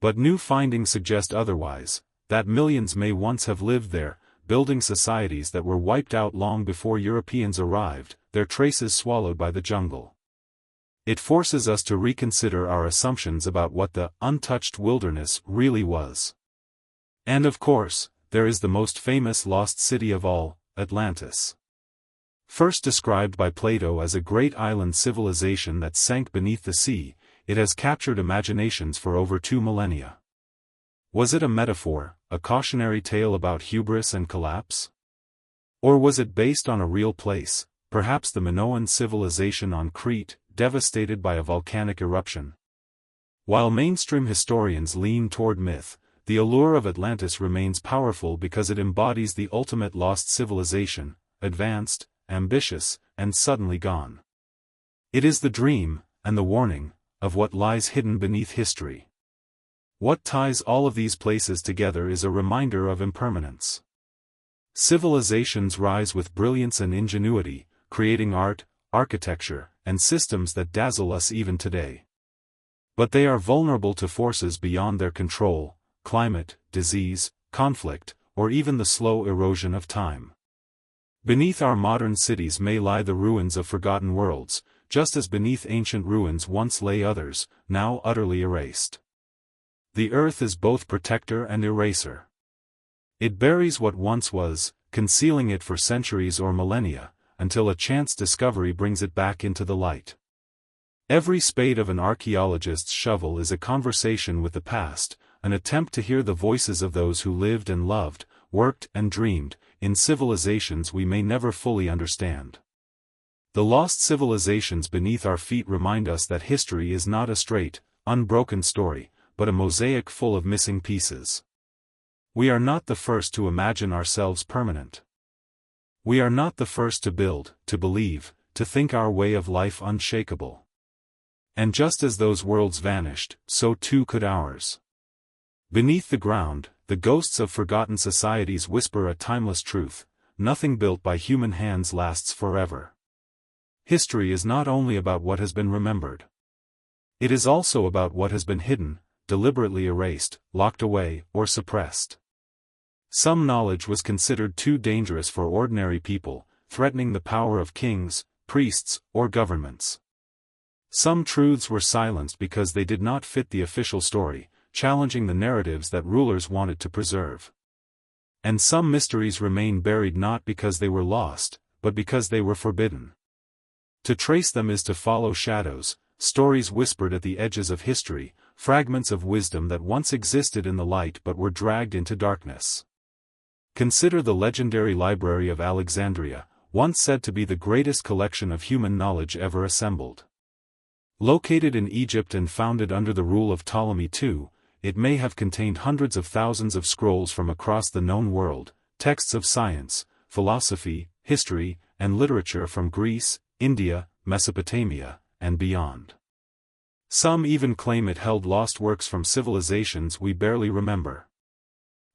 [SPEAKER 1] But new findings suggest otherwise, that millions may once have lived there, building societies that were wiped out long before Europeans arrived, their traces swallowed by the jungle. It forces us to reconsider our assumptions about what the untouched wilderness really was. And of course, there is the most famous lost city of all, Atlantis. First described by Plato as a great island civilization that sank beneath the sea, it has captured imaginations for over 2 millennia. Was it a metaphor, a cautionary tale about hubris and collapse? Or was it based on a real place, perhaps the Minoan civilization on Crete, devastated by a volcanic eruption? While mainstream historians lean toward myth, the allure of Atlantis remains powerful because it embodies the ultimate lost civilization, advanced, ambitious, and suddenly gone. It is the dream, and the warning, of what lies hidden beneath history. What ties all of these places together is a reminder of impermanence. Civilizations rise with brilliance and ingenuity, creating art, architecture, and systems that dazzle us even today. But they are vulnerable to forces beyond their control: climate, disease, conflict, or even the slow erosion of time. Beneath our modern cities may lie the ruins of forgotten worlds, just as beneath ancient ruins once lay others, now utterly erased. The earth is both protector and eraser. It buries what once was, concealing it for centuries or millennia, until a chance discovery brings it back into the light. Every spade of an archaeologist's shovel is a conversation with the past, an attempt to hear the voices of those who lived and loved, worked and dreamed, in civilizations we may never fully understand. The lost civilizations beneath our feet remind us that history is not a straight, unbroken story, but a mosaic full of missing pieces. We are not the first to imagine ourselves permanent. We are not the first to build, to believe, to think our way of life unshakable. And just as those worlds vanished, so too could ours. Beneath the ground, the ghosts of forgotten societies whisper a timeless truth: nothing built by human hands lasts forever. History is not only about what has been remembered. It is also about what has been hidden, deliberately erased, locked away, or suppressed. Some knowledge was considered too dangerous for ordinary people, threatening the power of kings, priests, or governments. Some truths were silenced because they did not fit the official story, challenging the narratives that rulers wanted to preserve. And some mysteries remain buried not because they were lost, but because they were forbidden. To trace them is to follow shadows, stories whispered at the edges of history, fragments of wisdom that once existed in the light but were dragged into darkness. Consider the legendary Library of Alexandria, once said to be the greatest collection of human knowledge ever assembled. Located in Egypt and founded under the rule of Ptolemy II, it may have contained hundreds of thousands of scrolls from across the known world, texts of science, philosophy, history, and literature from Greece, India, Mesopotamia, and beyond. Some even claim it held lost works from civilizations we barely remember.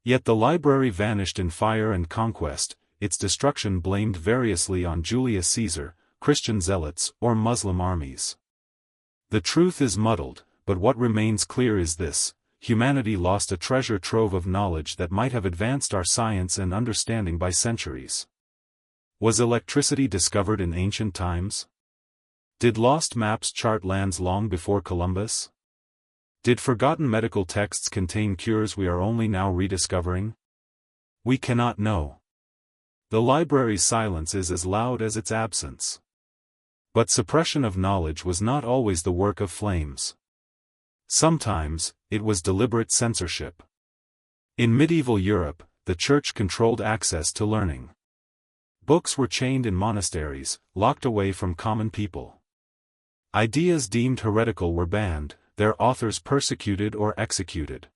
[SPEAKER 1] Yet the library vanished in fire and conquest, its destruction blamed variously on Julius Caesar, Christian zealots, or Muslim armies. The truth is muddled, but what remains clear is this: humanity lost a treasure trove of knowledge that might have advanced our science and understanding by centuries. Was electricity discovered in ancient times? Did lost maps chart lands long before Columbus? Did forgotten medical texts contain cures we are only now rediscovering? We cannot know. The library's silence is as loud as its absence. But suppression of knowledge was not always the work of flames. Sometimes, it was deliberate censorship. In medieval Europe, the church controlled access to learning. Books were chained in monasteries, locked away from common people. Ideas deemed heretical were banned, their authors persecuted or executed.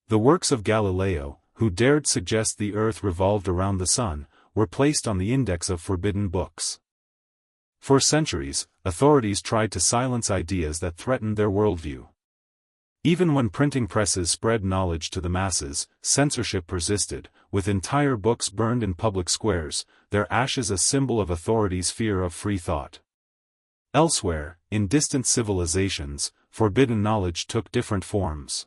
[SPEAKER 1] The works of Galileo, who dared suggest the earth revolved around the sun, were placed on the index of forbidden books. For centuries, authorities tried to silence ideas that threatened their worldview. Even when printing presses spread knowledge to the masses, censorship persisted, with entire books burned in public squares, their ashes a symbol of authorities' fear of free thought. Elsewhere, in distant civilizations, forbidden knowledge took different forms.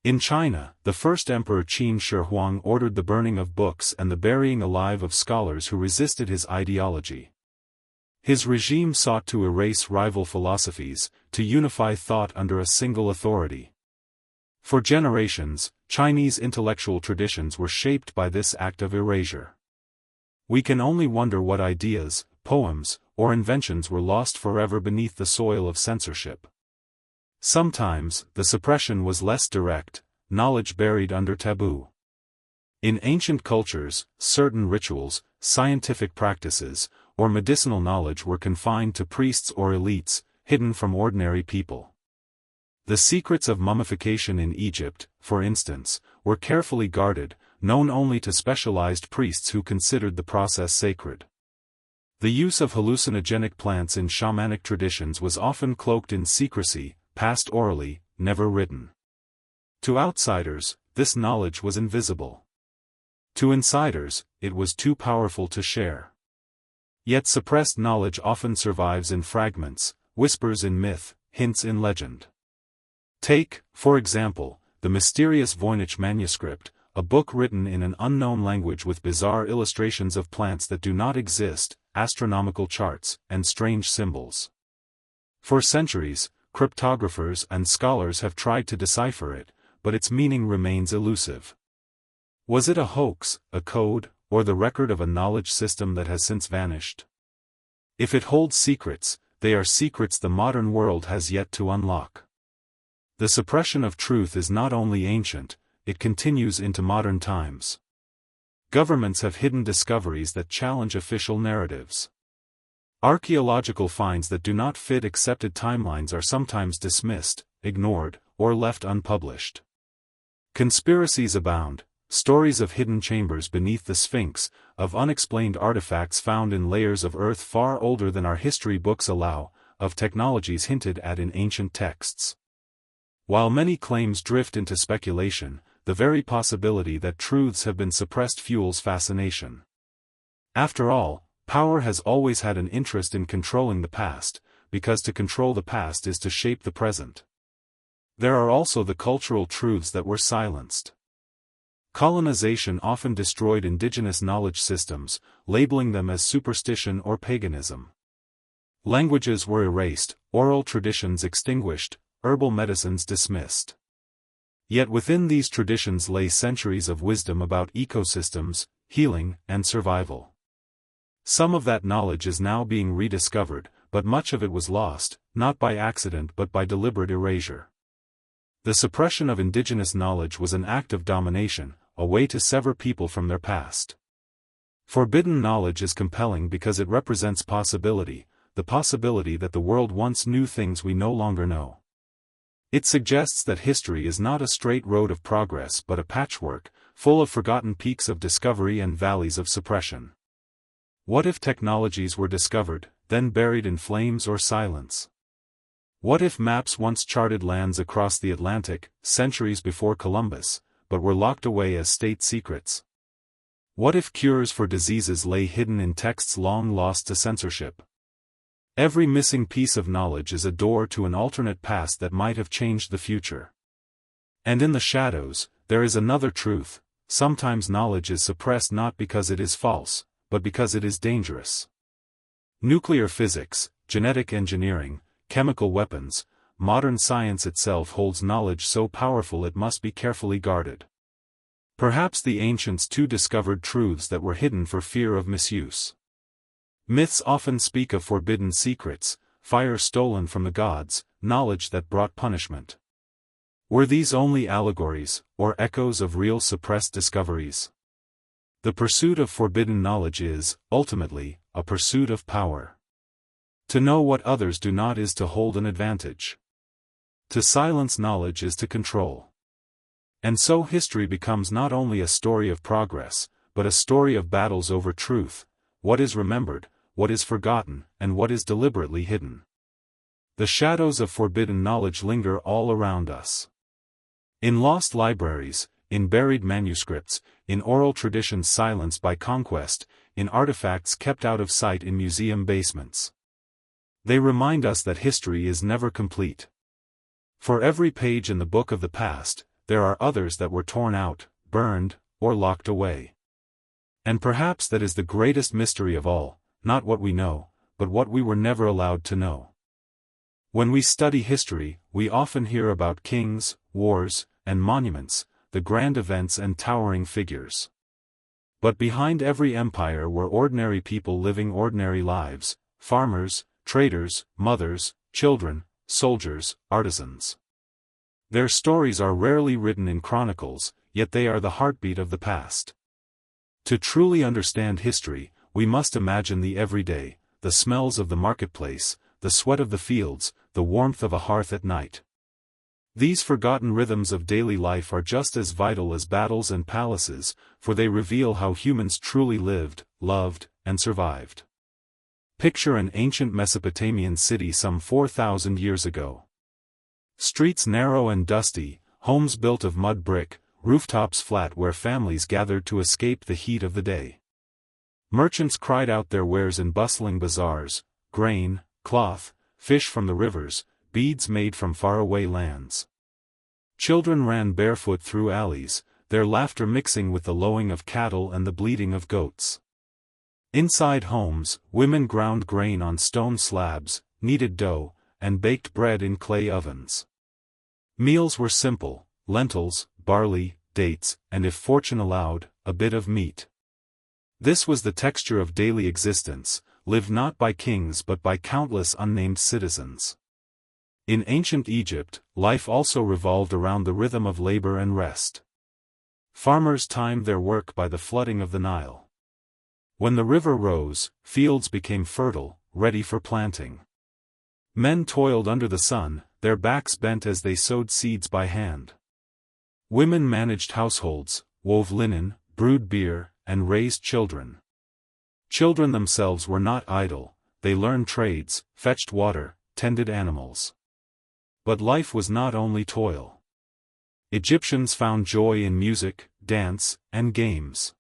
[SPEAKER 1] In China, the first emperor Qin Shi Huang ordered the burning of books and the burying alive of scholars who resisted his ideology. His regime sought to erase rival philosophies, to unify thought under a single authority. For generations, Chinese intellectual traditions were shaped by this act of erasure. We can only wonder what ideas, poems, or inventions were lost forever beneath the soil of censorship. Sometimes, the suppression was less direct, knowledge buried under taboo. In ancient cultures, certain rituals, scientific practices, or medicinal knowledge were confined to priests or elites, hidden from ordinary people. The secrets of mummification in Egypt, for instance, were carefully guarded, known only to specialized priests who considered the process sacred. The use of hallucinogenic plants in shamanic traditions was often cloaked in secrecy, passed orally, never written. To outsiders, this knowledge was invisible. To insiders, it was too powerful to share. Yet suppressed knowledge often survives in fragments, whispers in myth, hints in legend. Take, for example, the mysterious Voynich manuscript, a book written in an unknown language with bizarre illustrations of plants that do not exist, astronomical charts, and strange symbols. For centuries, cryptographers and scholars have tried to decipher it, but its meaning remains elusive. Was it a hoax, a code, or the record of a knowledge system that has since vanished? If it holds secrets, they are secrets the modern world has yet to unlock. The suppression of truth is not only ancient, it continues into modern times. Governments have hidden discoveries that challenge official narratives. Archaeological finds that do not fit accepted timelines are sometimes dismissed, ignored, or left unpublished. Conspiracies abound, stories of hidden chambers beneath the Sphinx, of unexplained artifacts found in layers of earth far older than our history books allow, of technologies hinted at in ancient texts. While many claims drift into speculation, the very possibility that truths have been suppressed fuels fascination. After all, power has always had an interest in controlling the past, because to control the past is to shape the present. There are also the cultural truths that were silenced. Colonization often destroyed indigenous knowledge systems, labeling them as superstition or paganism. Languages were erased, oral traditions extinguished, herbal medicines dismissed. Yet within these traditions lay centuries of wisdom about ecosystems, healing, and survival. Some of that knowledge is now being rediscovered, but much of it was lost, not by accident but by deliberate erasure. The suppression of indigenous knowledge was an act of domination, a way to sever people from their past. Forbidden knowledge is compelling because it represents possibility, the possibility that the world once knew things we no longer know. It suggests that history is not a straight road of progress but a patchwork, full of forgotten peaks of discovery and valleys of suppression. What if technologies were discovered, then buried in flames or silence? What if maps once charted lands across the Atlantic, centuries before Columbus, but were locked away as state secrets? What if cures for diseases lay hidden in texts long lost to censorship? Every missing piece of knowledge is a door to an alternate past that might have changed the future. And in the shadows, there is another truth: sometimes knowledge is suppressed not because it is false, but because it is dangerous. Nuclear physics, genetic engineering, chemical weapons, modern science itself holds knowledge so powerful it must be carefully guarded. Perhaps the ancients too discovered truths that were hidden for fear of misuse. Myths often speak of forbidden secrets, fire stolen from the gods, knowledge that brought punishment. Were these only allegories, or echoes of real suppressed discoveries? The pursuit of forbidden knowledge is, ultimately, a pursuit of power. To know what others do not is to hold an advantage. To silence knowledge is to control. And so history becomes not only a story of progress, but a story of battles over truth: what is remembered, what is forgotten, and what is deliberately hidden. The shadows of forbidden knowledge linger all around us. In lost libraries, in buried manuscripts, in oral traditions silenced by conquest, in artifacts kept out of sight in museum basements. They remind us that history is never complete. For every page in the book of the past, there are others that were torn out, burned, or locked away. And perhaps that is the greatest mystery of all: not what we know, but what we were never allowed to know. When we study history, we often hear about kings, wars, and monuments, the grand events and towering figures. But behind every empire were ordinary people living ordinary lives: farmers, traders, mothers, children, soldiers, artisans. Their stories are rarely written in chronicles, yet they are the heartbeat of the past. To truly understand history, we must imagine the everyday: the smells of the marketplace, the sweat of the fields, the warmth of a hearth at night. These forgotten rhythms of daily life are just as vital as battles and palaces, for they reveal how humans truly lived, loved, and survived. Picture an ancient Mesopotamian city some 4,000 years ago. Streets narrow and dusty, homes built of mud brick, rooftops flat where families gathered to escape the heat of the day. Merchants cried out their wares in bustling bazaars: grain, cloth, fish from the rivers, beads made from faraway lands. Children ran barefoot through alleys, their laughter mixing with the lowing of cattle and the bleating of goats. Inside homes, women ground grain on stone slabs, kneaded dough, and baked bread in clay ovens. Meals were simple: lentils, barley, dates, and if fortune allowed, a bit of meat. This was the texture of daily existence, lived not by kings but by countless unnamed citizens. In ancient Egypt, life also revolved around the rhythm of labor and rest. Farmers timed their work by the flooding of the Nile. When the river rose, fields became fertile, ready for planting. Men toiled under the sun, their backs bent as they sowed seeds by hand. Women managed households, wove linen, brewed beer, and raised children. Children themselves were not idle: they learned trades, fetched water, tended animals. But life was not only toil. Egyptians found joy in music, dance, and games.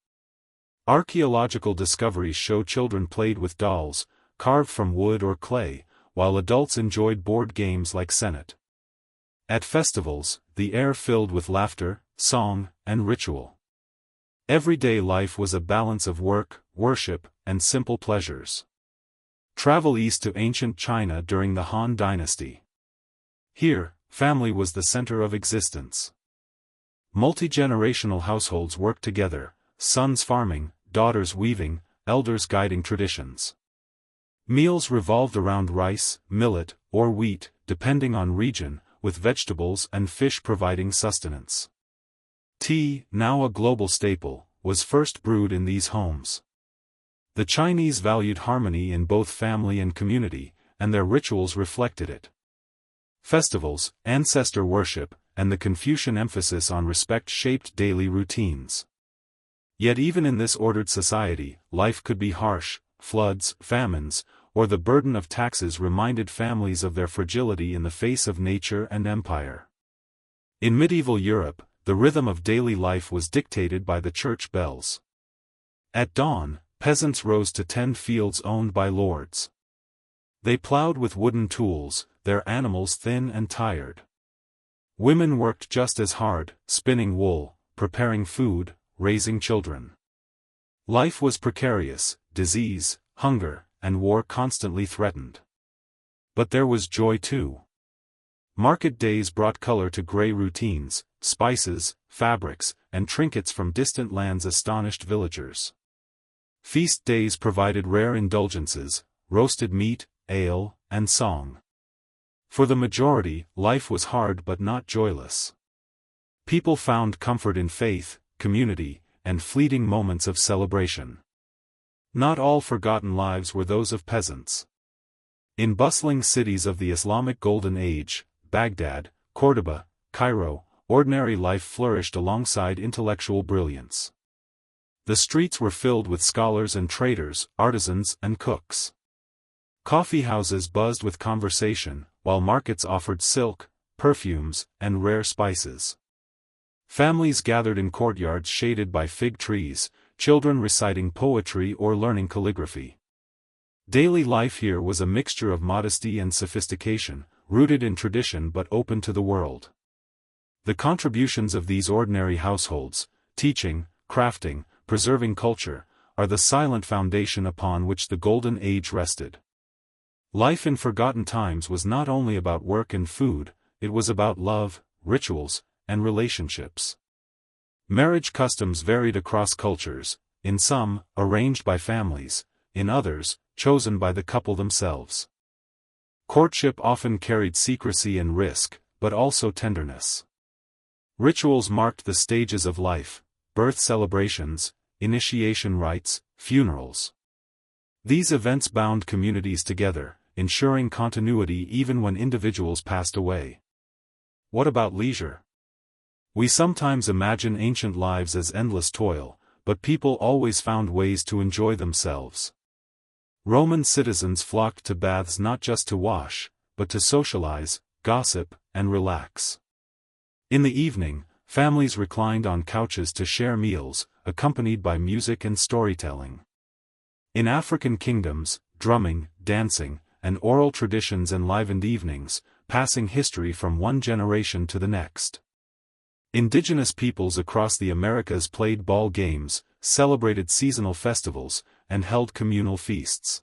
[SPEAKER 1] Archaeological discoveries show children played with dolls, carved from wood or clay, while adults enjoyed board games like Senet. At festivals, the air filled with laughter, song, and ritual. Everyday life was a balance of work, worship, and simple pleasures. Travel east to ancient China during the Han Dynasty. Here, family was the center of existence. Multi-generational households worked together: sons farming, daughters weaving, elders guiding traditions. Meals revolved around rice, millet, or wheat, depending on region, with vegetables and fish providing sustenance. Tea, now a global staple, was first brewed in these homes. The Chinese valued harmony in both family and community, and their rituals reflected it. Festivals, ancestor worship, and the Confucian emphasis on respect shaped daily routines. Yet even in this ordered society, life could be harsh: floods, famines, or the burden of taxes reminded families of their fragility in the face of nature and empire. In medieval Europe, the rhythm of daily life was dictated by the church bells. At dawn, peasants rose to tend fields owned by lords. They plowed with wooden tools, their animals thin and tired. Women worked just as hard, spinning wool, preparing food, raising children. Life was precarious, disease, hunger, and war constantly threatened. But there was joy too. Market days brought color to gray routines, spices, fabrics, and trinkets from distant lands astonished villagers. Feast days provided rare indulgences, roasted meat, ale, and song. For the majority, life was hard but not joyless. People found comfort in faith, community, and fleeting moments of celebration. Not all forgotten lives were those of peasants. In bustling cities of the Islamic Golden Age, Baghdad, Cordoba, Cairo, ordinary life flourished alongside intellectual brilliance. The streets were filled with scholars and traders, artisans and cooks. Coffee houses buzzed with conversation, while markets offered silk, perfumes, and rare spices. Families gathered in courtyards shaded by fig trees, children reciting poetry or learning calligraphy. Daily life here was a mixture of modesty and sophistication, rooted in tradition but open to the world. The contributions of these ordinary households, teaching, crafting, preserving culture, are the silent foundation upon which the Golden Age rested. Life in forgotten times was not only about work and food, it was about love, rituals, and relationships. Marriage customs varied across cultures, in some, arranged by families, in others, chosen by the couple themselves. Courtship often carried secrecy and risk, but also tenderness. Rituals marked the stages of life: birth celebrations, initiation rites, funerals. These events bound communities together, ensuring continuity even when individuals passed away. What about leisure? We sometimes imagine ancient lives as endless toil, but people always found ways to enjoy themselves. Roman citizens flocked to baths not just to wash, but to socialize, gossip, and relax. In the evening, families reclined on couches to share meals, accompanied by music and storytelling. In African kingdoms, drumming, dancing, and oral traditions enlivened evenings, passing history from one generation to the next. Indigenous peoples across the Americas played ball games, celebrated seasonal festivals, and held communal feasts.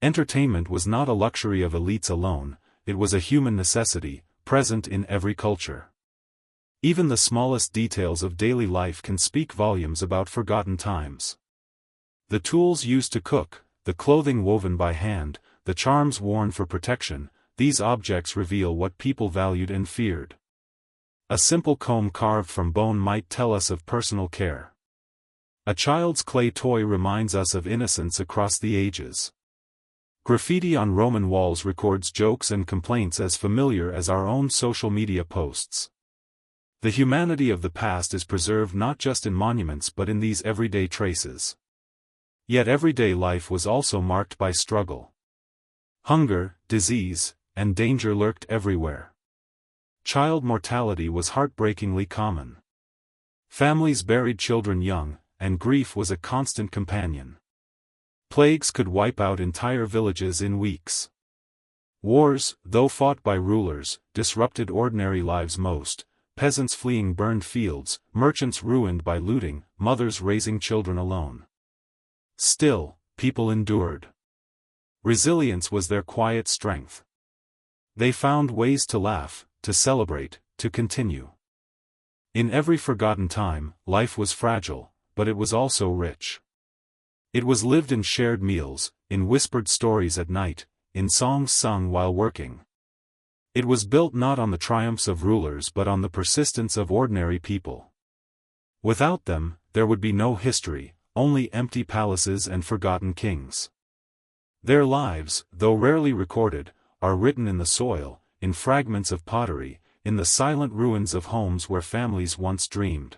[SPEAKER 1] Entertainment was not a luxury of elites alone, it was a human necessity, present in every culture. Even the smallest details of daily life can speak volumes about forgotten times. The tools used to cook, the clothing woven by hand, the charms worn for protection, these objects reveal what people valued and feared. A simple comb carved from bone might tell us of personal care. A child's clay toy reminds us of innocence across the ages. Graffiti on Roman walls records jokes and complaints as familiar as our own social media posts. The humanity of the past is preserved not just in monuments but in these everyday traces. Yet everyday life was also marked by struggle. Hunger, disease, and danger lurked everywhere. Child mortality was heartbreakingly common. Families buried children young, and grief was a constant companion. Plagues could wipe out entire villages in weeks. Wars, though fought by rulers, disrupted ordinary lives most: peasants fleeing burned fields, merchants ruined by looting, mothers raising children alone. Still, people endured. Resilience was their quiet strength. They found ways to laugh, to celebrate, to continue. In every forgotten time, life was fragile, but it was also rich. It was lived in shared meals, in whispered stories at night, in songs sung while working. It was built not on the triumphs of rulers but on the persistence of ordinary people. Without them, there would be no history, only empty palaces and forgotten kings. Their lives, though rarely recorded, are written in the soil, in fragments of pottery, in the silent ruins of homes where families once dreamed.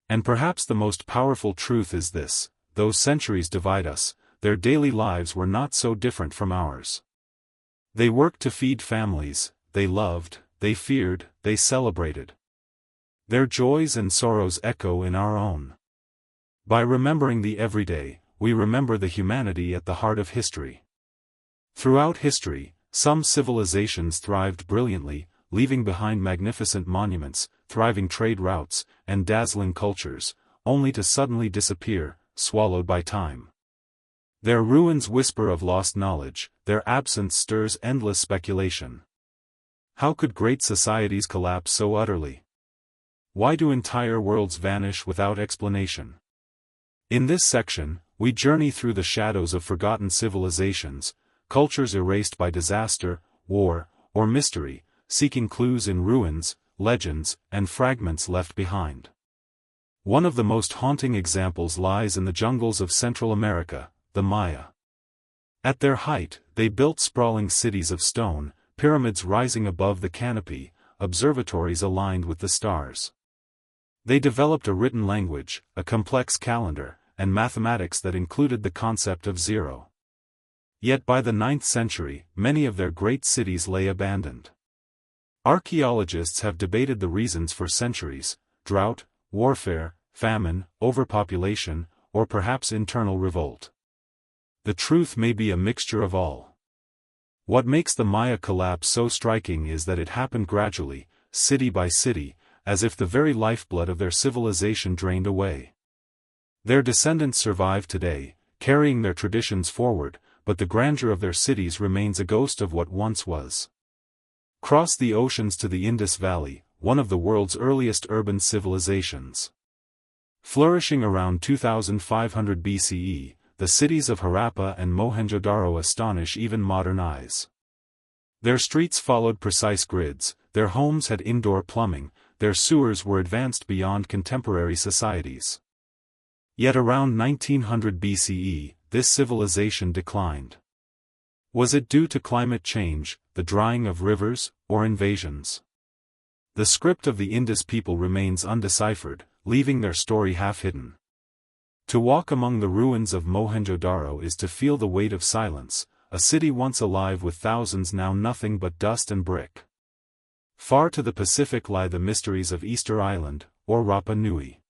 [SPEAKER 1] And perhaps the most powerful truth is this: though centuries divide us, their daily lives were not so different from ours. They worked to feed families, they loved, they feared, they celebrated. Their joys and sorrows echo in our own. By remembering the everyday, we remember the humanity at the heart of history. Throughout history, some civilizations thrived brilliantly, leaving behind magnificent monuments, thriving trade routes, and dazzling cultures, only to suddenly disappear, swallowed by time. Their ruins whisper of lost knowledge, their absence stirs endless speculation. How could great societies collapse so utterly? Why do entire worlds vanish without explanation? In this section, we journey through the shadows of forgotten civilizations, cultures erased by disaster, war, or mystery, seeking clues in ruins, legends, and fragments left behind. One of the most haunting examples lies in the jungles of Central America, the Maya. At their height, they built sprawling cities of stone, pyramids rising above the canopy, observatories aligned with the stars. They developed a written language, a complex calendar, and mathematics that included the concept of zero. Yet by the 9th century, many of their great cities lay abandoned. Archaeologists have debated the reasons for centuries: drought, warfare, famine, overpopulation, or perhaps internal revolt. The truth may be a mixture of all. What makes the Maya collapse so striking is that it happened gradually, city by city, as if the very lifeblood of their civilization drained away. Their descendants survive today, carrying their traditions forward, but the grandeur of their cities remains a ghost of what once was. Cross the oceans to the Indus Valley, one of the world's earliest urban civilizations. Flourishing around 2500 BCE, the cities of Harappa and Mohenjo-daro astonish even modern eyes. Their streets followed precise grids, their homes had indoor plumbing, their sewers were advanced beyond contemporary societies. Yet around 1900 BCE, this civilization declined. Was it due to climate change, the drying of rivers, or invasions? The script of the Indus people remains undeciphered, leaving their story half-hidden. To walk among the ruins of Mohenjo-daro is to feel the weight of silence, a city once alive with thousands now nothing but dust and brick. Far to the Pacific lie the mysteries of Easter Island, or Rapa Nui.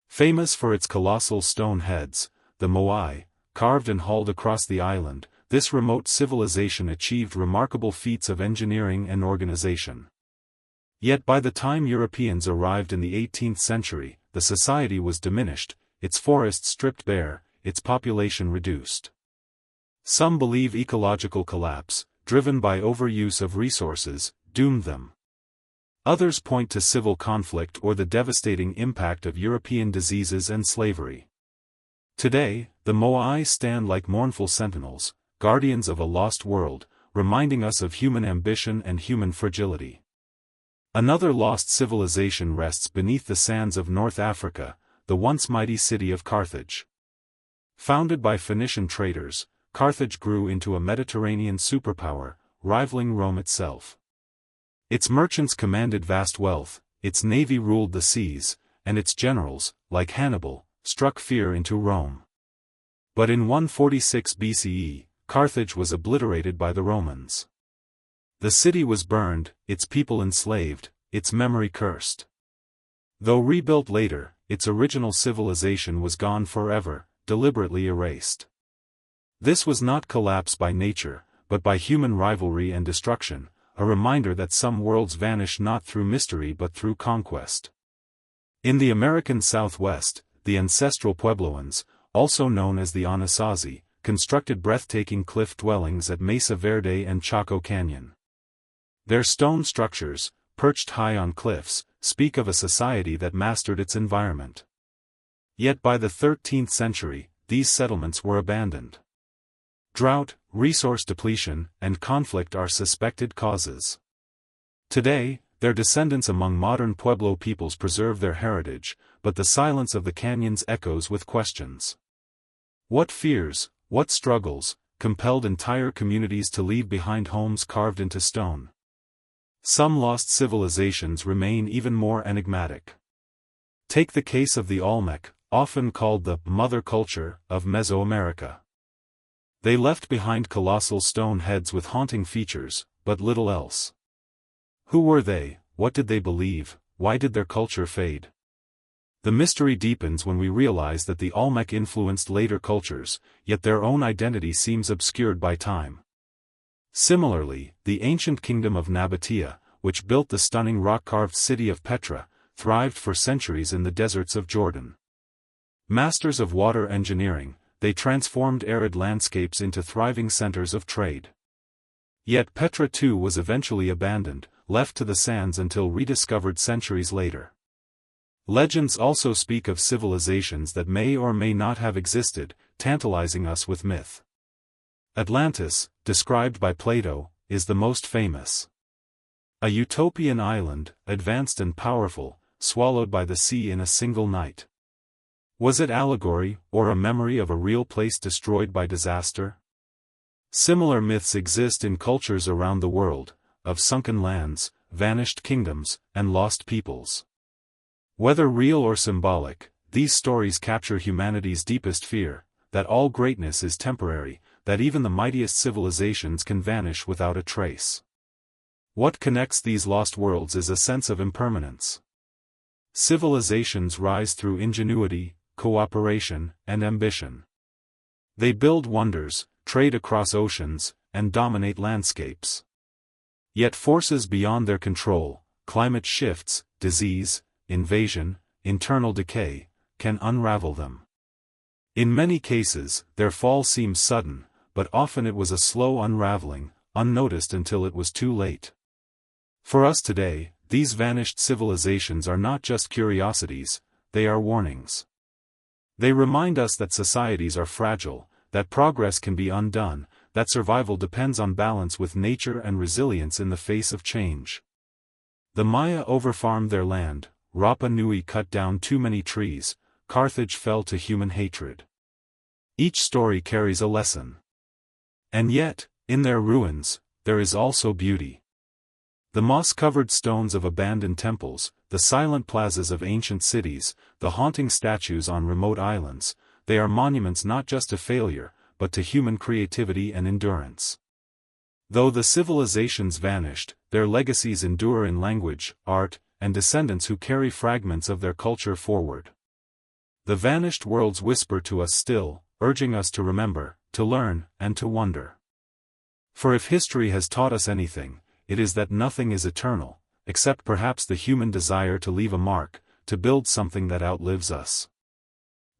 [SPEAKER 1] Famous for its colossal stone heads, the moai, carved and hauled across the island, this remote civilization achieved remarkable feats of engineering and organization. Yet by the time Europeans arrived in the 18th century, the society was diminished, its forests stripped bare, its population reduced. Some believe ecological collapse, driven by overuse of resources, doomed them. Others point to civil conflict or the devastating impact of European diseases and slavery. Today, the moai stand like mournful sentinels, guardians of a lost world, reminding us of human ambition and human fragility. Another lost civilization rests beneath the sands of North Africa, the once mighty city of Carthage. Founded by Phoenician traders, Carthage grew into a Mediterranean superpower, rivaling Rome itself. Its merchants commanded vast wealth, its navy ruled the seas, and its generals, like Hannibal, struck fear into Rome. But in 146 BCE, Carthage was obliterated by the Romans. The city was burned, its people enslaved, its memory cursed. Though rebuilt later, its original civilization was gone forever, deliberately erased. This was not collapse by nature, but by human rivalry and destruction, a reminder that some worlds vanish not through mystery but through conquest. In the American Southwest, the ancestral Puebloans, also known as the Anasazi, constructed breathtaking cliff dwellings at Mesa Verde and Chaco Canyon. Their stone structures, perched high on cliffs, speak of a society that mastered its environment. Yet by the 13th century, these settlements were abandoned. Drought, resource depletion, and conflict are suspected causes. Today, their descendants among modern Pueblo peoples preserve their heritage, but the silence of the canyons echoes with questions. What fears, what struggles, compelled entire communities to leave behind homes carved into stone? Some lost civilizations remain even more enigmatic. Take the case of the Olmec, often called the mother culture of Mesoamerica. They left behind colossal stone heads with haunting features, but little else. Who were they? What did they believe? Why did their culture fade? The mystery deepens when we realize that the Olmec influenced later cultures, yet their own identity seems obscured by time. Similarly, the ancient kingdom of Nabatea, which built the stunning rock-carved city of Petra, thrived for centuries in the deserts of Jordan. Masters of water engineering, they transformed arid landscapes into thriving centers of trade. Yet Petra too was eventually abandoned, left to the sands until rediscovered centuries later. Legends also speak of civilizations that may or may not have existed, tantalizing us with myth. Atlantis, described by Plato, is the most famous. A utopian island, advanced and powerful, swallowed by the sea in a single night. Was it allegory, or a memory of a real place destroyed by disaster? Similar myths exist in cultures around the world, of sunken lands, vanished kingdoms, and lost peoples. Whether real or symbolic, these stories capture humanity's deepest fear, that all greatness is temporary, that even the mightiest civilizations can vanish without a trace. What connects these lost worlds is a sense of impermanence. Civilizations rise through ingenuity, cooperation, and ambition. They build wonders, trade across oceans, and dominate landscapes. Yet forces beyond their control, climate shifts, disease, invasion, internal decay, can unravel them. In many cases, their fall seems sudden, but often it was a slow unraveling, unnoticed until it was too late. For us today, these vanished civilizations are not just curiosities, they are warnings. They remind us that societies are fragile, that progress can be undone, that survival depends on balance with nature and resilience in the face of change. The Maya overfarmed their land, Rapa Nui cut down too many trees, Carthage fell to human hatred. Each story carries a lesson. And yet, in their ruins, there is also beauty. The moss-covered stones of abandoned temples, the silent plazas of ancient cities, the haunting statues on remote islands, they are monuments not just to failure, but to human creativity and endurance. Though the civilizations vanished, their legacies endure in language, art, and descendants who carry fragments of their culture forward. The vanished worlds whisper to us still, urging us to remember, to learn, and to wonder. For if history has taught us anything, it is that nothing is eternal, except perhaps the human desire to leave a mark, to build something that outlives us.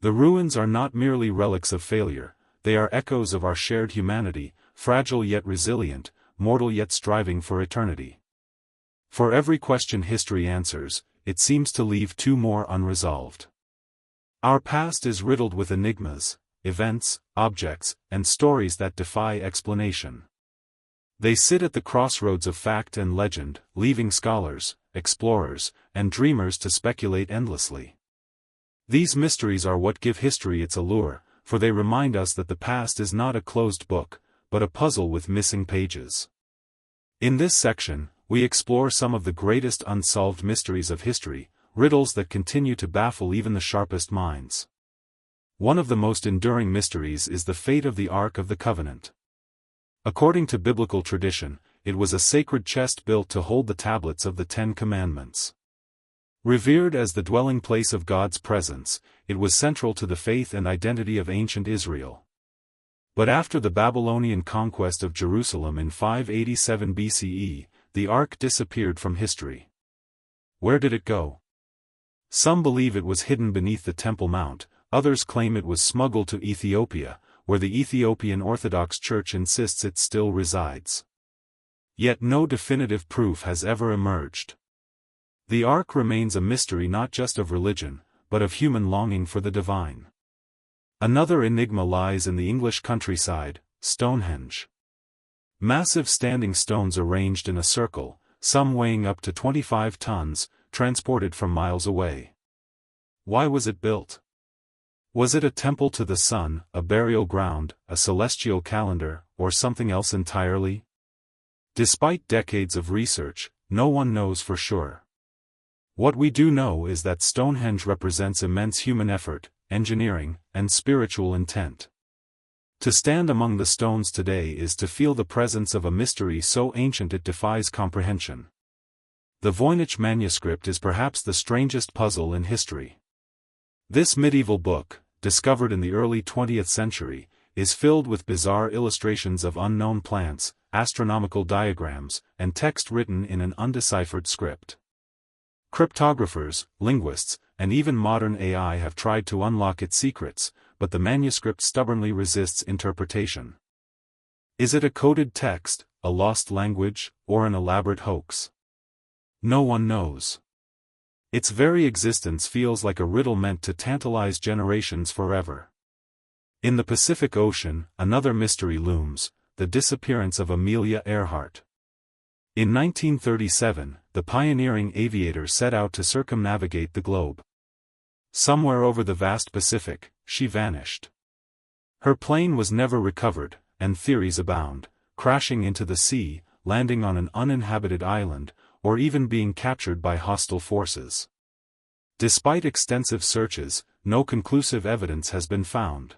[SPEAKER 1] The ruins are not merely relics of failure, they are echoes of our shared humanity, fragile yet resilient, mortal yet striving for eternity. For every question history answers, it seems to leave two more unresolved. Our past is riddled with enigmas, events, objects, and stories that defy explanation. They sit at the crossroads of fact and legend, leaving scholars, explorers, and dreamers to speculate endlessly. These mysteries are what give history its allure, for they remind us that the past is not a closed book, but a puzzle with missing pages. In this section, we explore some of the greatest unsolved mysteries of history, riddles that continue to baffle even the sharpest minds. One of the most enduring mysteries is the fate of the Ark of the Covenant. According to biblical tradition, it was a sacred chest built to hold the tablets of the Ten Commandments. Revered as the dwelling place of God's presence, it was central to the faith and identity of ancient Israel. But after the Babylonian conquest of Jerusalem in 587 BCE, the Ark disappeared from history. Where did it go? Some believe it was hidden beneath the Temple Mount, others claim it was smuggled to Ethiopia, where the Ethiopian Orthodox Church insists it still resides. Yet no definitive proof has ever emerged. The Ark remains a mystery not just of religion, but of human longing for the divine. Another enigma lies in the English countryside, Stonehenge. Massive standing stones arranged in a circle, some weighing up to 25 tons, transported from miles away. Why was it built? Was it a temple to the sun, a burial ground, a celestial calendar, or something else entirely? Despite decades of research, no one knows for sure. What we do know is that Stonehenge represents immense human effort, engineering, and spiritual intent. To stand among the stones today is to feel the presence of a mystery so ancient it defies comprehension. The Voynich manuscript is perhaps the strangest puzzle in history. This medieval book, discovered in the early 20th century, is filled with bizarre illustrations of unknown plants, astronomical diagrams, and text written in an undeciphered script. Cryptographers, linguists, and even modern AI have tried to unlock its secrets, but the manuscript stubbornly resists interpretation. Is it a coded text, a lost language, or an elaborate hoax? No one knows. Its very existence feels like a riddle meant to tantalize generations forever. In the Pacific Ocean, another mystery looms: the disappearance of Amelia Earhart. In 1937, the pioneering aviator set out to circumnavigate the globe. Somewhere over the vast Pacific, she vanished. Her plane was never recovered, and theories abound: crashing into the sea, landing on an uninhabited island, or even being captured by hostile forces. Despite extensive searches, no conclusive evidence has been found.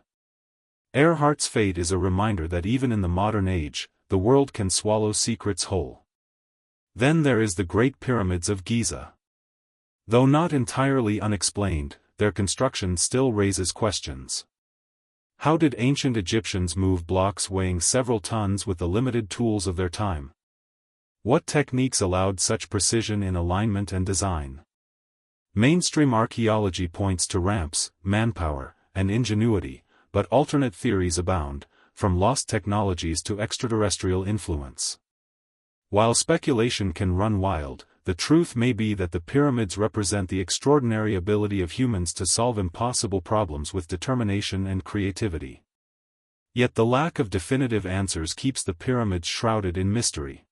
[SPEAKER 1] Earhart's fate is a reminder that even in the modern age, the world can swallow secrets whole. Then there is the Great Pyramids of Giza. Though not entirely unexplained, their construction still raises questions. How did ancient Egyptians move blocks weighing several tons with the limited tools of their time? What techniques allowed such precision in alignment and design? Mainstream archaeology points to ramps, manpower, and ingenuity, but alternate theories abound, from lost technologies to extraterrestrial influence. While speculation can run wild, the truth may be that the pyramids represent the extraordinary ability of humans to solve impossible problems with determination and creativity. Yet the lack of definitive answers keeps the pyramids shrouded in mystery.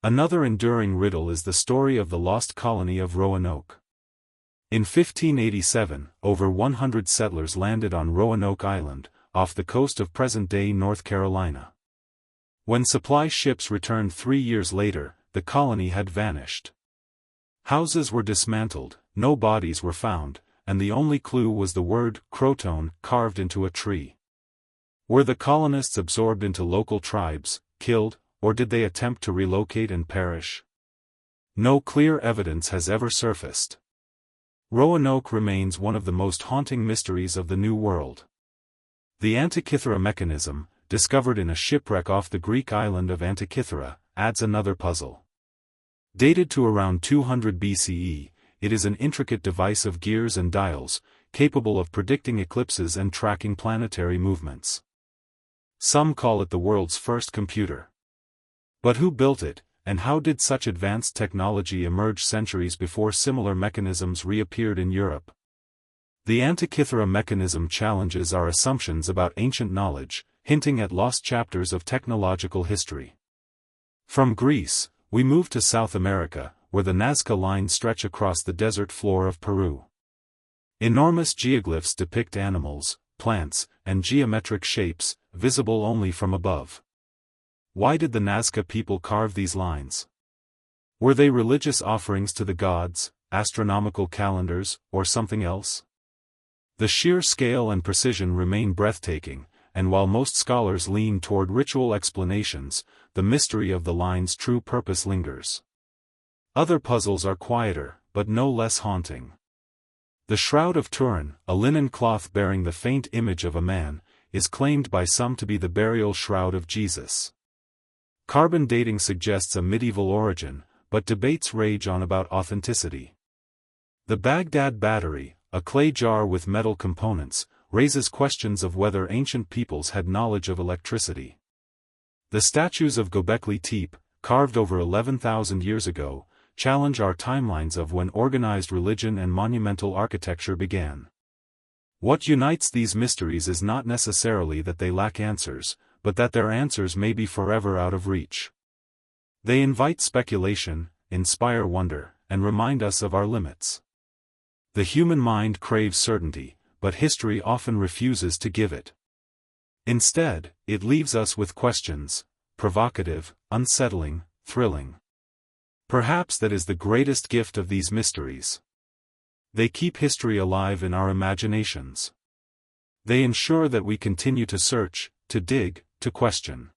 [SPEAKER 1] Another enduring riddle is the story of the lost colony of Roanoke. In 1587, over 100 settlers landed on Roanoke Island, off the coast of present-day North Carolina. When supply ships returned 3 years later, the colony had vanished. Houses were dismantled, no bodies were found, and the only clue was the word "Croton" carved into a tree. Were the colonists absorbed into local tribes, killed, or did they attempt to relocate and perish? No clear evidence has ever surfaced. Roanoke remains one of the most haunting mysteries of the New World. The Antikythera mechanism, discovered in a shipwreck off the Greek island of Antikythera, adds another puzzle. Dated to around 200 BCE, it is an intricate device of gears and dials, capable of predicting eclipses and tracking planetary movements. Some call it the world's first computer. But who built it, and how did such advanced technology emerge centuries before similar mechanisms reappeared in Europe? The Antikythera mechanism challenges our assumptions about ancient knowledge, hinting at lost chapters of technological history. From Greece, we move to South America, where the Nazca lines stretch across the desert floor of Peru. Enormous geoglyphs depict animals, plants, and geometric shapes, visible only from above. Why did the Nazca people carve these lines? Were they religious offerings to the gods, astronomical calendars, or something else? The sheer scale and precision remain breathtaking, and while most scholars lean toward ritual explanations, the mystery of the line's true purpose lingers. Other puzzles are quieter, but no less haunting. The Shroud of Turin, a linen cloth bearing the faint image of a man, is claimed by some to be the burial shroud of Jesus. Carbon dating suggests a medieval origin, but debates rage on about authenticity. The Baghdad Battery, a clay jar with metal components, raises questions of whether ancient peoples had knowledge of electricity. The statues of Göbekli Tepe, carved over 11,000 years ago, challenge our timelines of when organized religion and monumental architecture began. What unites these mysteries is not necessarily that they lack answers, but that their answers may be forever out of reach. They invite speculation, inspire wonder, and remind us of our limits. The human mind craves certainty, but history often refuses to give it. Instead, it leaves us with questions, provocative, unsettling, thrilling. Perhaps that is the greatest gift of these mysteries. They keep history alive in our imaginations. They ensure that we continue to search, to dig, to question.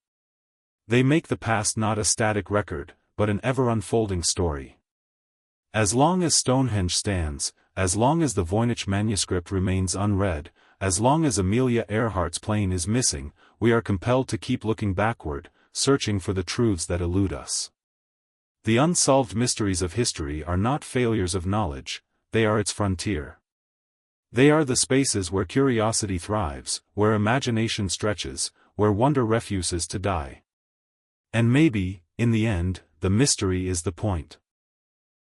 [SPEAKER 1] They make the past not a static record, but an ever-unfolding story. As long as Stonehenge stands, as long as the Voynich manuscript remains unread, as long as Amelia Earhart's plane is missing, we are compelled to keep looking backward, searching for the truths that elude us. The unsolved mysteries of history are not failures of knowledge, they are its frontier. They are the spaces where curiosity thrives, where imagination stretches, where wonder refuses to die. And maybe, in the end, the mystery is the point.